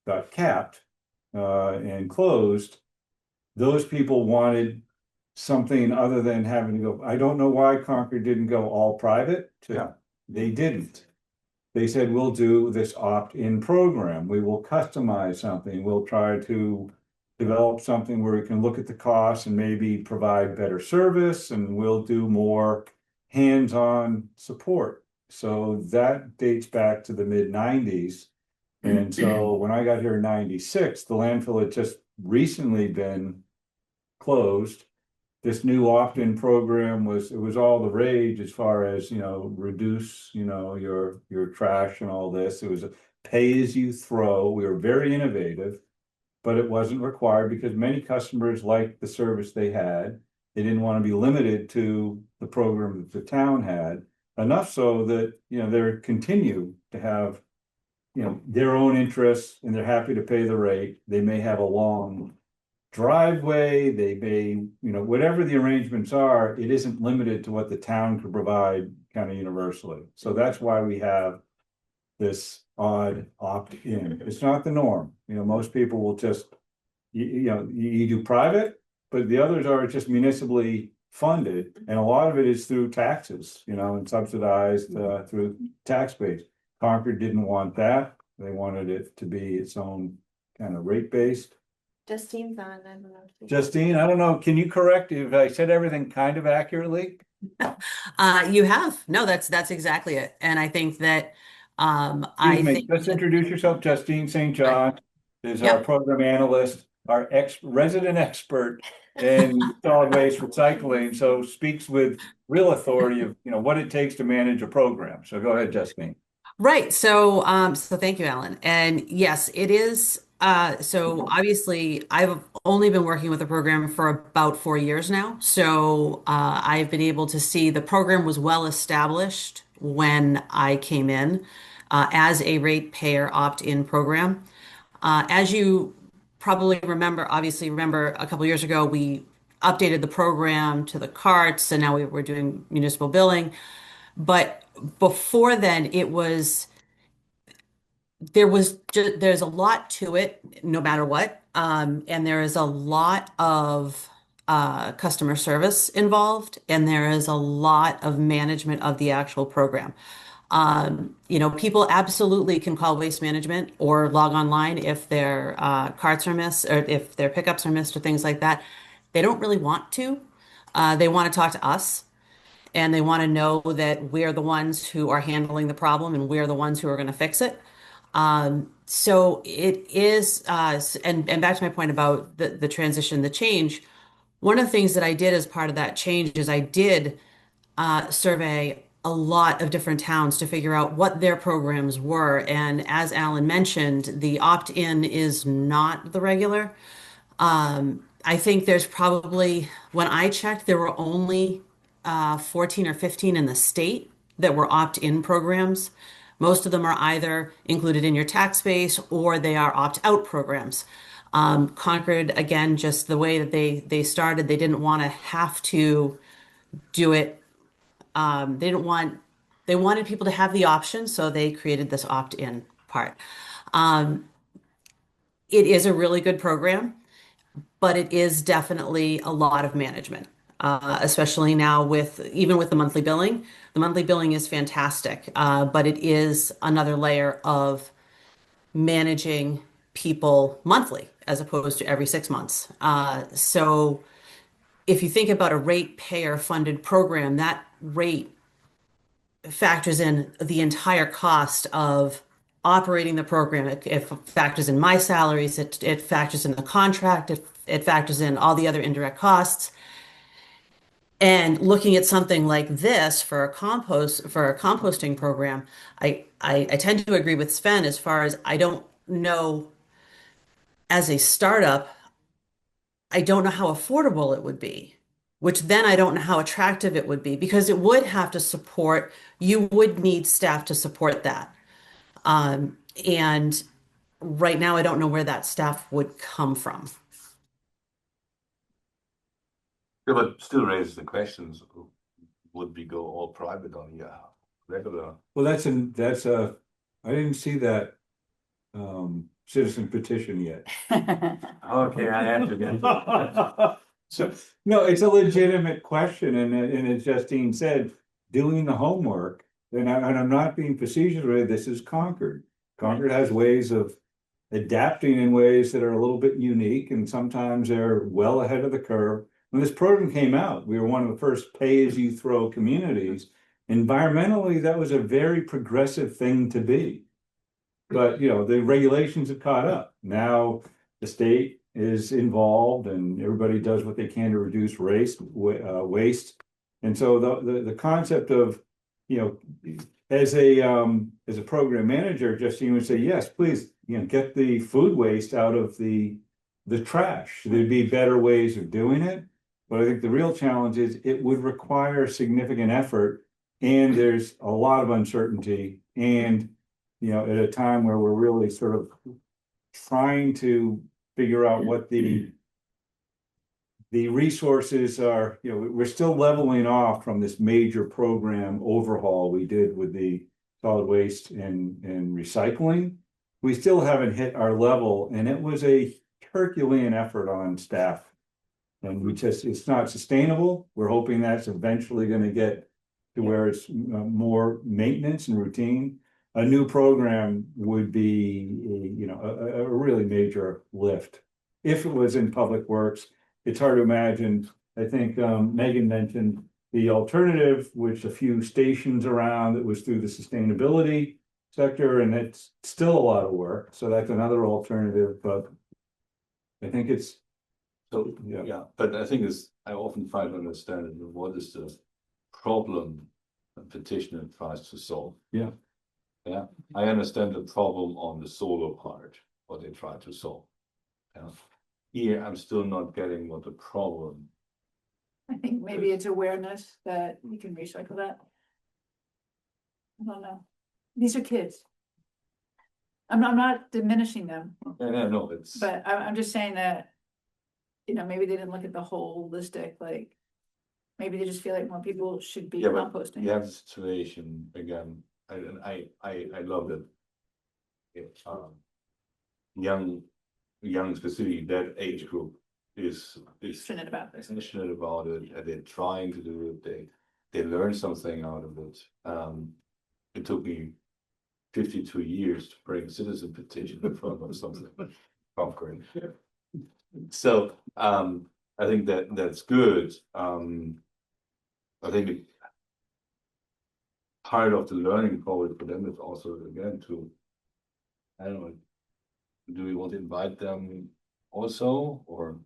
got capped and closed, those people wanted something other than having to go. I don't know why Concord didn't go all private. They didn't. They said, we'll do this opt-in program. We will customize something. We'll try to develop something where we can look at the costs and maybe provide better service, and we'll do more hands-on support. So that dates back to the mid-90s. And so when I got here in 96, the landfill had just recently been closed. This new opt-in program was all the rage as far as, reduce, your trash and all this. It was a pay as you throw. We were very innovative, but it wasn't required because many customers liked the service they had. They didn't want to be limited to the program that the town had, enough so that, they continue to have, their own interests, and they're happy to pay the rate. They may have a long driveway, they may, whatever the arrangements are, it isn't limited to what the town could provide kind of universally. So that's why we have this odd opt-in. It's not the norm. Most people will just, you do private, but the others are just municipally funded. And a lot of it is through taxes, and subsidized through tax base. Concord didn't want that. They wanted it to be its own kind of rate-based. Justine's on, I don't know. Justine, I don't know, can you correct if I said everything kind of accurately? You have. No, that's exactly it. And I think that I Excuse me, think just introduce yourself. Justine St. John is our Yep. program analyst, our resident expert in solid waste recycling, so speaks with real authority of, what it takes to manage a program. So go ahead, Justine. right. So thank you, Alan. And yes, it is. So obviously I've only been working with the program for about 4 years now. So I've been able to see the program was well established when I came in as a ratepayer opt-in program. As you probably obviously remember a couple years ago, we updated the program to the carts, and now we're doing municipal billing. But before then, there's a lot to it, no matter what, and there is a lot of customer service involved, and there is a lot of management of the actual program. People absolutely can call Waste Management or log online if their carts are missed or if their pickups are missed or things like that. They don't really want to. They want to talk to us, and they want to know that we're the ones who are handling the problem and we're the ones who are going to fix it. So it is, and back to my point about the transition, the change. One of the things that I did as part of that change is I did survey a lot of different towns to figure out what their programs were. And as Alan mentioned, the opt-in is not the regular. I think there's probably, when I checked, there were only 14 or 15 in the state that were opt-in programs. Most of them are either included in your tax base or they are opt-out programs. Concord, again, just the way that they started, they didn't want to have to do it. They wanted people to have the option, so they created this opt-in part. It is a really good program, but it is definitely a lot of management, especially now even with the monthly billing. The monthly billing is fantastic, but it is another layer of managing people monthly as opposed to every 6 months. So if you think about a ratepayer funded program, that rate factors in the entire cost of operating the program. It factors in my salaries, it factors in the contract, it factors in all the other indirect costs. And looking at something like this for a composting program, I tend to agree with Sven as far as I don't know, as a startup, I don't know how affordable it would be, which then I don't know how attractive it would be because it would have to support, you would need staff to support that. And right now, I don't know where that staff would come from. Yeah, but still raises the questions, would we go all private on your regular? Well, I didn't see that citizen petition yet. Okay, I answered it. So, no, it's a legitimate question, and as Justine said, doing the homework, and I'm not being facetious, really, this is Concord. Concord has ways of adapting in ways that are a little bit unique, and sometimes they're well ahead of the curve. When this program came out, we were one of the first pay-as-you-throw communities. Environmentally, that was a very progressive thing to be. But, you know, the regulations have caught up. Now the state is involved and everybody does what they can to reduce waste. And so the concept of, you know, as a program manager, Justine would say, yes, please, you know, get the food waste out of the trash. There'd be better ways of doing it. But I think the real challenge is it would require significant effort, and there's a lot of uncertainty. And, you know, at a time where we're really sort of trying to figure out what the resources are, you know, we're still leveling off from this major program overhaul we did with the solid waste and recycling. We still haven't hit our level, and it was a Herculean effort on staff. And it's not sustainable. We're hoping that's eventually going to get to where it's more maintenance and routine. A new program would be, you know, a really major lift. If it was in public works, it's hard to imagine. I think Megan mentioned the alternative, which a few stations around, that was through the sustainability sector, and it's still a lot of work. So that's another alternative, but I think it's. So, yeah, but I think I often try to understand what is the problem a petitioner tries to solve. Yeah. Yeah, I understand the problem on the solar part, what they try to solve. Yeah. Here, I'm still not getting what the problem. I think maybe it's awareness that you can recycle that. I don't know. These are kids. I'm not diminishing them, No, it's. but I'm just saying that, you know, maybe they didn't look at the holistic, like, maybe they just feel like more people should be Yeah, but composting. you have the situation again, I love that. It's young specifically that age group is Passionate about this. passionate about it, and they're trying to do it, they learn something out of it. It took me 52 years to bring citizen petition in front of something. Concord. So I think that's good. I think part of the learning probably for them is also again to, I don't know, do we want to invite them also, or?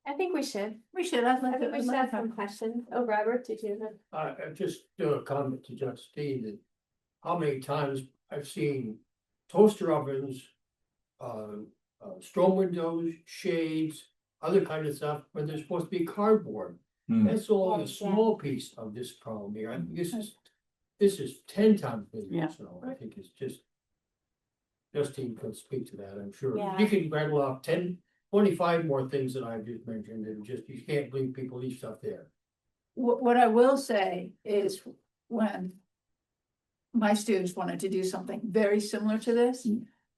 I think we should. We should, I'd I like think we should have some to. questions. Oh, Robert, did you have? Just do a comment to Justine that how many times I've seen toaster ovens, storm windows, shades, other kind of stuff, when they're supposed to be cardboard. That's only a Yeah. small piece of this problem here. I think this is 10 times bigger, Yeah. so I think it's just. Justine can speak to that, I'm sure. Yeah. You can rattle off 10, 25 more things that I've just mentioned, and just, you can't believe people leave stuff there. What I will say is when my students wanted to do something very similar to this,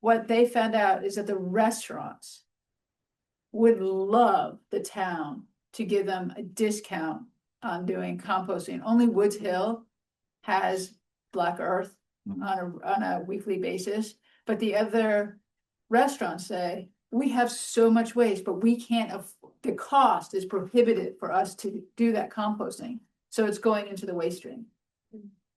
what they found out is that the restaurants would love the town to give them a discount on doing composting. Only Woods Hill has Black Earth on a weekly basis, but the other restaurants say, we have so much waste, but we can't, the cost is prohibitive for us to do that composting. So it's going into the waste stream.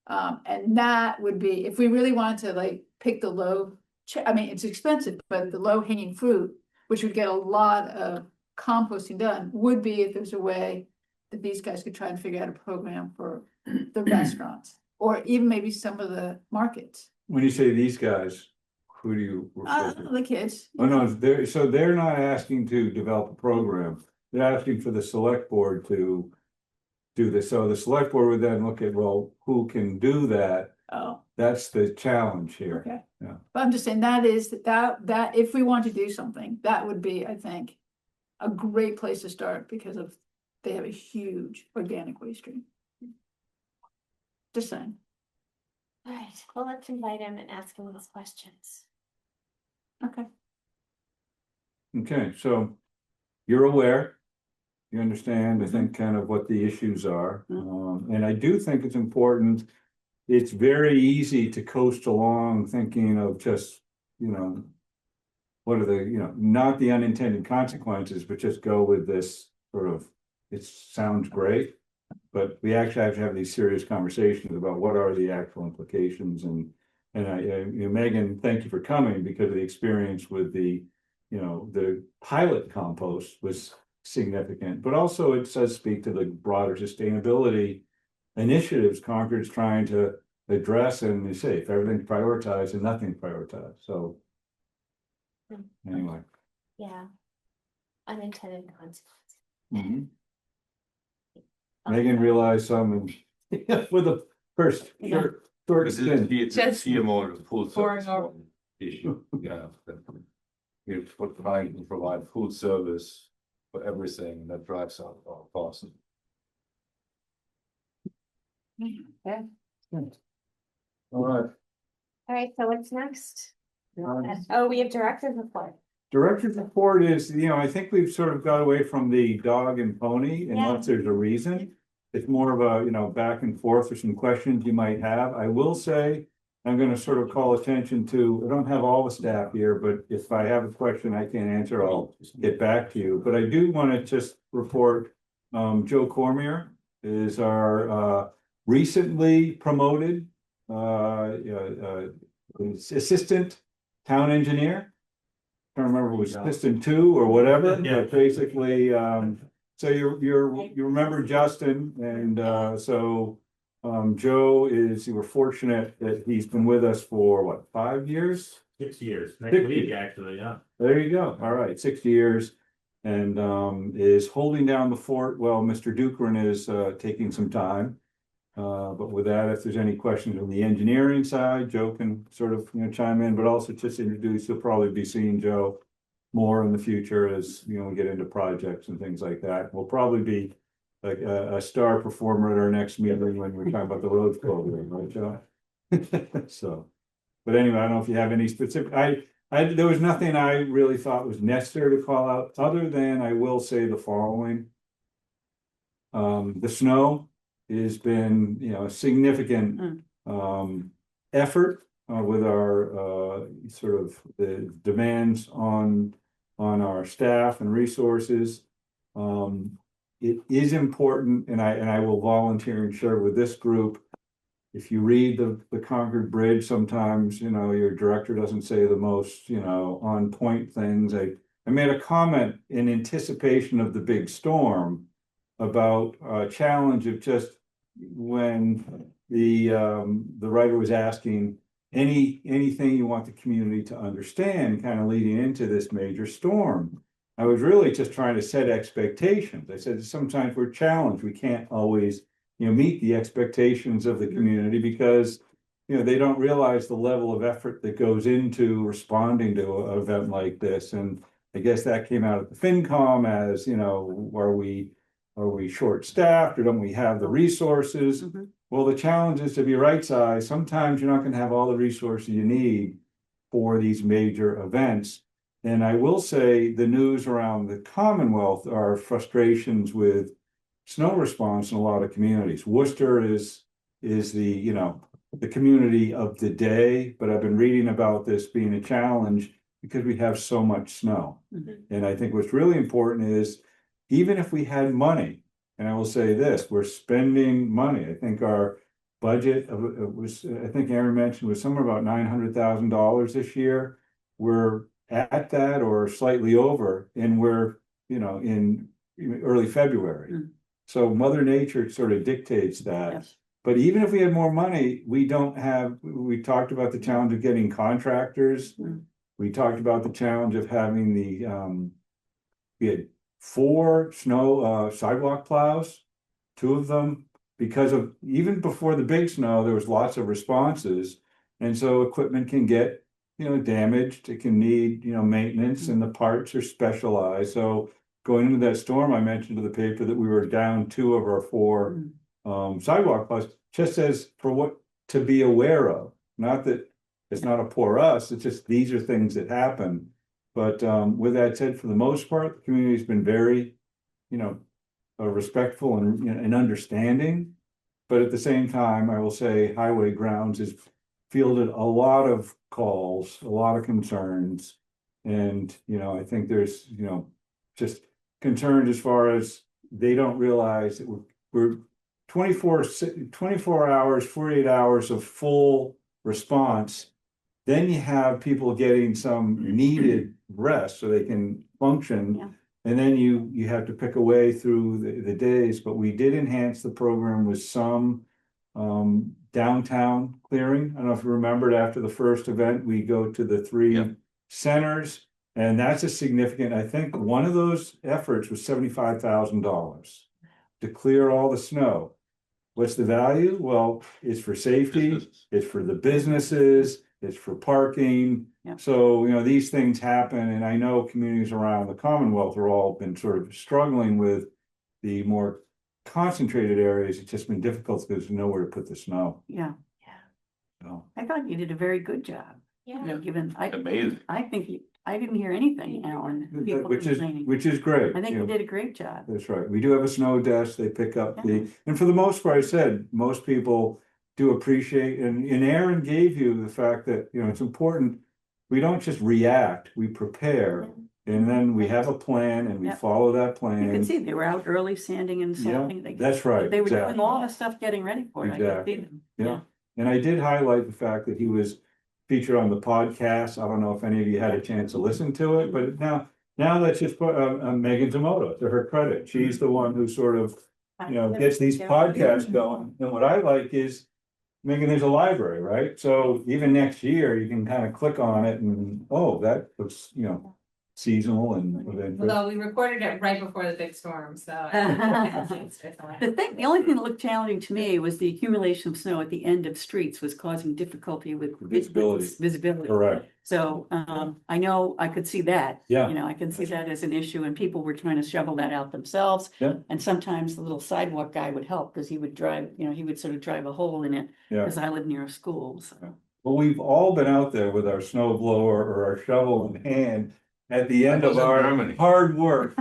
And that would be, if we really wanted to like pick the low, I mean, it's expensive, but the low hanging fruit, which would get a lot of composting done, would be if there's a way that these guys could try and figure out a program for the restaurants, or even maybe some of the markets. When you say these guys, who do you refer to? The kids. Oh, no, they're not asking to develop a program. They're asking for the select board to do this. So the select board would then look at, well, who can do that? Oh, That's the challenge here. okay. Yeah. But I'm just saying that if we want to do something, that would be, I think, a great place to start because of they have a huge organic waste stream. Just saying. All right, well, let's invite him and ask him these questions. Okay. Okay, so you're aware. You understand, I think, kind of what the issues are. And I do think it's important. It's very easy to coast along thinking of just, you know, what are the, you know, not the unintended consequences, but just go with this sort of, it sounds great. But we actually have to have these serious conversations about what are the actual implications. And Megan, thank you for coming, because of the experience with the, you know, the pilot compost was significant, but also it does speak to the broader sustainability initiatives Concord's trying to address. And you say, if everything's prioritized and nothing prioritized, so anyway. Yeah. Unintended consequences. Mhm. Megan realized some with the first short This is stint. the Just CMO, the full pouring service over. issue, yeah. We're trying to provide full service for everything that drives out our costs. All right. All right, so what's next? Oh, we have director's report. Director's report is, you know, I think we've sort of got away from the dog and pony unless there's a reason. It's more of a, you know, back and forth or some questions you might have. I will say, I'm gonna sort of call attention to, I don't have all the staff here, but if I have a question I can't answer, I'll get back to you. But I do want to just report, Joe Cormier is our recently promoted assistant town engineer. I don't remember if it was assistant 2 or whatever, but basically, so you remember Justin, and so Joe is, you were fortunate that he's been with us for what, 5 years? 6 years, 6 next week, years. actually, yeah. There you go. All right, 6 years. And is holding down the fort while Mr. Dukran is taking some time. But with that, if there's any questions on the engineering side, Joe can sort of, you know, chime in, but also just introduce, you'll probably be seeing Joe more in the future as, you know, we get into projects and things like that. We'll probably be like a star performer at our next meeting when we're talking about the roads program, right, Joe? So, but anyway, I don't know if you have any specific, there was nothing I really thought was necessary to call out, other than I will say the following. The snow has been, you know, a significant effort with our sort of the demands on our staff and resources. It is important, and I will volunteer and share with this group. If you read the Concord Bridge, sometimes, you know, your director doesn't say the most, you know, on point things. I made a comment in anticipation of the big storm about a challenge of just when the writer was asking anything you want the community to understand, kind of leading into this major storm. I was really just trying to set expectations. I said, sometimes we're challenged. We can't always, you know, meet the expectations of the community because, you know, they don't realize the level of effort that goes into responding to an event like this. And I guess that came out at the FinCom as, you know, are we short-staffed or don't we have the resources? Well, the challenge is to be right-sized. Sometimes you're not going to have all the resources you need for these major events. And I will say the news around the Commonwealth are frustrations with snow response in a lot of communities. Worcester is the, you know, the community of the day, but I've been reading about this being a challenge because we have so much snow. And I think what's really important is, even if we had money, and I will say this, we're spending money. I think our budget was, I think Aaron mentioned, was somewhere about $900,000 this year. We're at that or slightly over, and we're, you know, in early February. So Mother Nature sort of dictates that. Yes. But even if we had more money, we talked about the challenge of getting contractors. We talked about the challenge of having we had 4 snow sidewalk plows, 2 of them, because of, even before the big snow, there was lots of responses. And so equipment can get, you know, damaged, it can need, you know, maintenance, and the parts are specialized. So going into that storm, I mentioned to the paper that we were down 2 of our 4 sidewalk plows, just as for what to be aware of. Not that it's not a poor us, it's just these are things that happen. But with that said, for the most part, the community's been very, respectful and understanding. But at the same time, I will say Highway Grounds has fielded a lot of calls, a lot of concerns. And, I think there's, just concerned as far as they don't realize that we're 24 hours, 48 hours of full response. Then you have people getting some needed rest so they can function. Yeah. And then you have to pick away through the days, but we did enhance the program with some downtown clearing. I don't know if you remembered, after the first event, we go to the 3 Yeah. centers. And that's a significant, I think one of those efforts was $75,000 to clear all the snow. What's the value? Well, it's for safety, it's for the businesses, it's for parking. Yeah. So, these things happen, and I know communities around the Commonwealth are all been sort of struggling with the more concentrated areas. It's just been difficult because there's nowhere to put the snow. Yeah, So, I thought you did a very good job. Yeah. Given, Amazing. I think I didn't hear anything, Alan, people complaining. which is great. I think you did a great job. That's right. We do have a snow desk. They pick up and for the most part, I said, most people do appreciate, and Aaron gave you the fact that, it's important. We don't just react, we prepare, and then we have a plan and we Yep. follow that You plan. can see they were out early sanding and salting. That's right. They were doing exactly. all the stuff getting ready for it. I could Exactly. see them. Yeah. And I did highlight the fact that he was featured on the podcast. I don't know if any of you had a chance to listen to it, but now let's just put Megan Tomoto to her credit. She's the one who sort of, gets these podcasts going. And what I like is, Megan, there's a library, right? So even next year, you can kind of click on it and, oh, that looks, seasonal and of interest. Although we recorded it right before the big storm, so. The only thing that looked challenging to me was the accumulation of snow at the end of streets was causing difficulty with Visibility. Visibility. Correct. So I know I could see that. Yeah. I can see that as an issue, and people were trying to shovel that out themselves. Yeah. And sometimes the little sidewalk guy would help because he would drive, he would sort of drive a hole in it Yeah. because I live near a school. So. Well, we've all been out there with our snow blower or our shovel in hand at the end I of was in our Germany. hard work.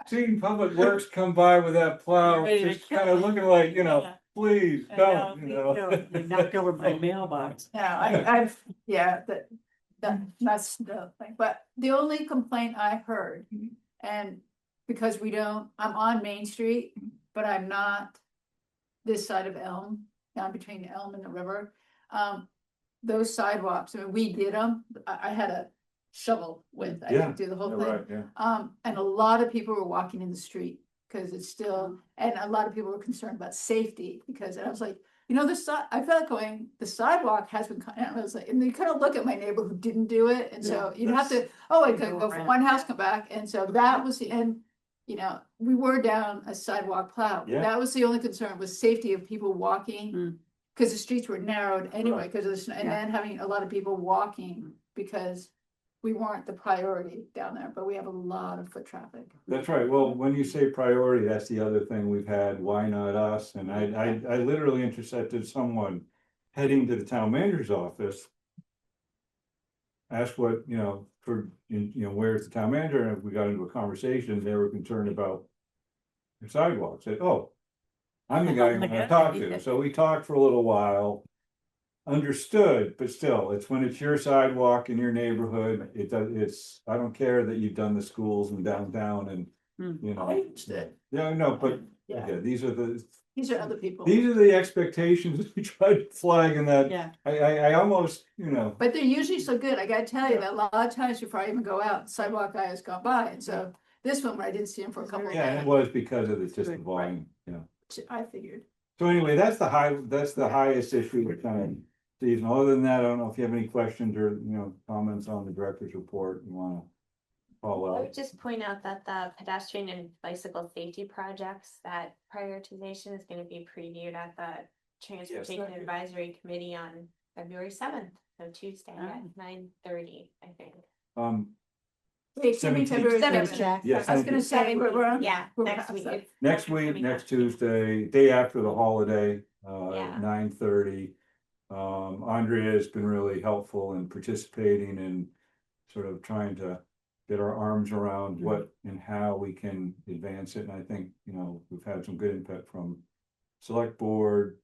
Seeing Public Works come by with that plow, Ready to just kind of looking like, please I don't, You knocked over my mailbox. Yeah, that's the thing, but the only complaint I heard, and because I'm on Main Street, but I'm not this side of Elm, down between Elm and the river. Those sidewalks, we did them, I had a shovel with, I Yeah, could do the whole Yeah, thing. right, yeah. And a lot of people were walking in the street, cause it's still, and a lot of people were concerned about safety, because I was like, I felt like the sidewalk has been, and I was like, and they kind of look at my neighbor who didn't do it, and so you'd have to, I could go from one house, come back, and so that was the end. We were down a sidewalk plow, Yeah. that was the only concern, was safety of people walking. Mm. Cause the streets were narrowed anyway, Right. cause of the snow, and Yeah. then having a lot of people walking, because we weren't the priority down there, but we have a lot of foot traffic. That's right. Well, when you say priority, that's the other thing we've had, why not us? And I literally intercepted someone heading to the town manager's office. Asked what, where's the town manager? And we got into a conversation, they were concerned about the sidewalk. Said, oh, I'm the guy I'm gonna talk to. So we talked for a little while. Understood, but still, it's when it's your sidewalk in your neighborhood, I don't care that you've done the schools and downtown and, I understood. Yeah, no, but, Yeah, okay, these are other people, the expectations we try to flag in that. Yeah. I almost, but they're usually so good, I gotta tell you that a lot of times before I even go out, sidewalk guy has gone by, and so this one, where I didn't see him for a couple of yeah, and it days, was because of the volume, I figured. So anyway, that's the highest issue we're kind of seasonal. Other than that, I don't know if you have any questions or, comments on the director's report you wanna call I out. would just point out that the pedestrian and bicycle safety projects, that prioritization is gonna be previewed at the Transportation Advisory Committee on February 7th, so Tuesday at 9:30, I think. Wait, it's gonna be 17th. February 17th. 7th. Yes, I was gonna say, we're. Yeah, we're next past week. that. Next week, next Tuesday, day after the holiday, Yeah. 9:30. Andrea has been really helpful in participating and sort of trying to get our arms around what and how we can advance it. And I think, you know, we've had some good input from select board,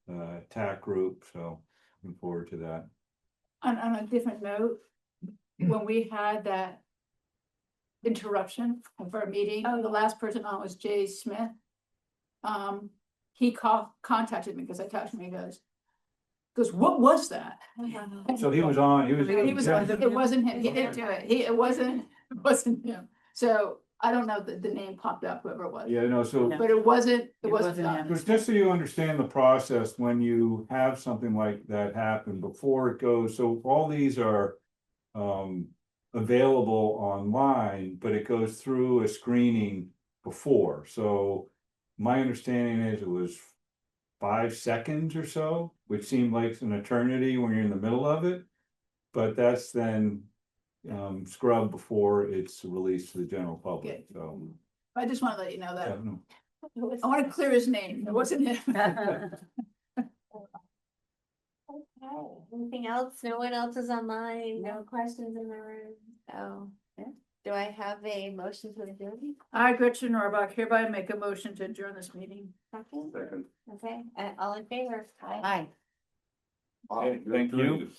TAC group, so looking forward to that. On a different note, when we had that interruption of our meeting, the last person on was Jay Smith. He contacted me because I talked to him, he goes, what was that? So he was on, he was. It wasn't him, he didn't do it, it wasn't him, so I don't know that the name popped up, whoever it was. Yeah, no, so. But it wasn't wasn't done. him. Because just so you understand the process, when you have something like that happen, before it goes, so all these are available online, but it goes through a screening before, so my understanding is it was 5 seconds or so, which seemed like an eternity when you're in the middle of it, but that's then scrubbed before it's released to the general public, so. I just want to let you know yeah, that, no. I want to clear his name, it wasn't him. Okay, anything else? No one else is online, no questions in the room, so. Do I have a motion to adjourn? I, Gretchen Norbach, hereby make a motion to adjourn this meeting. Second? Okay, all in favor? Hi. Okay, thank you.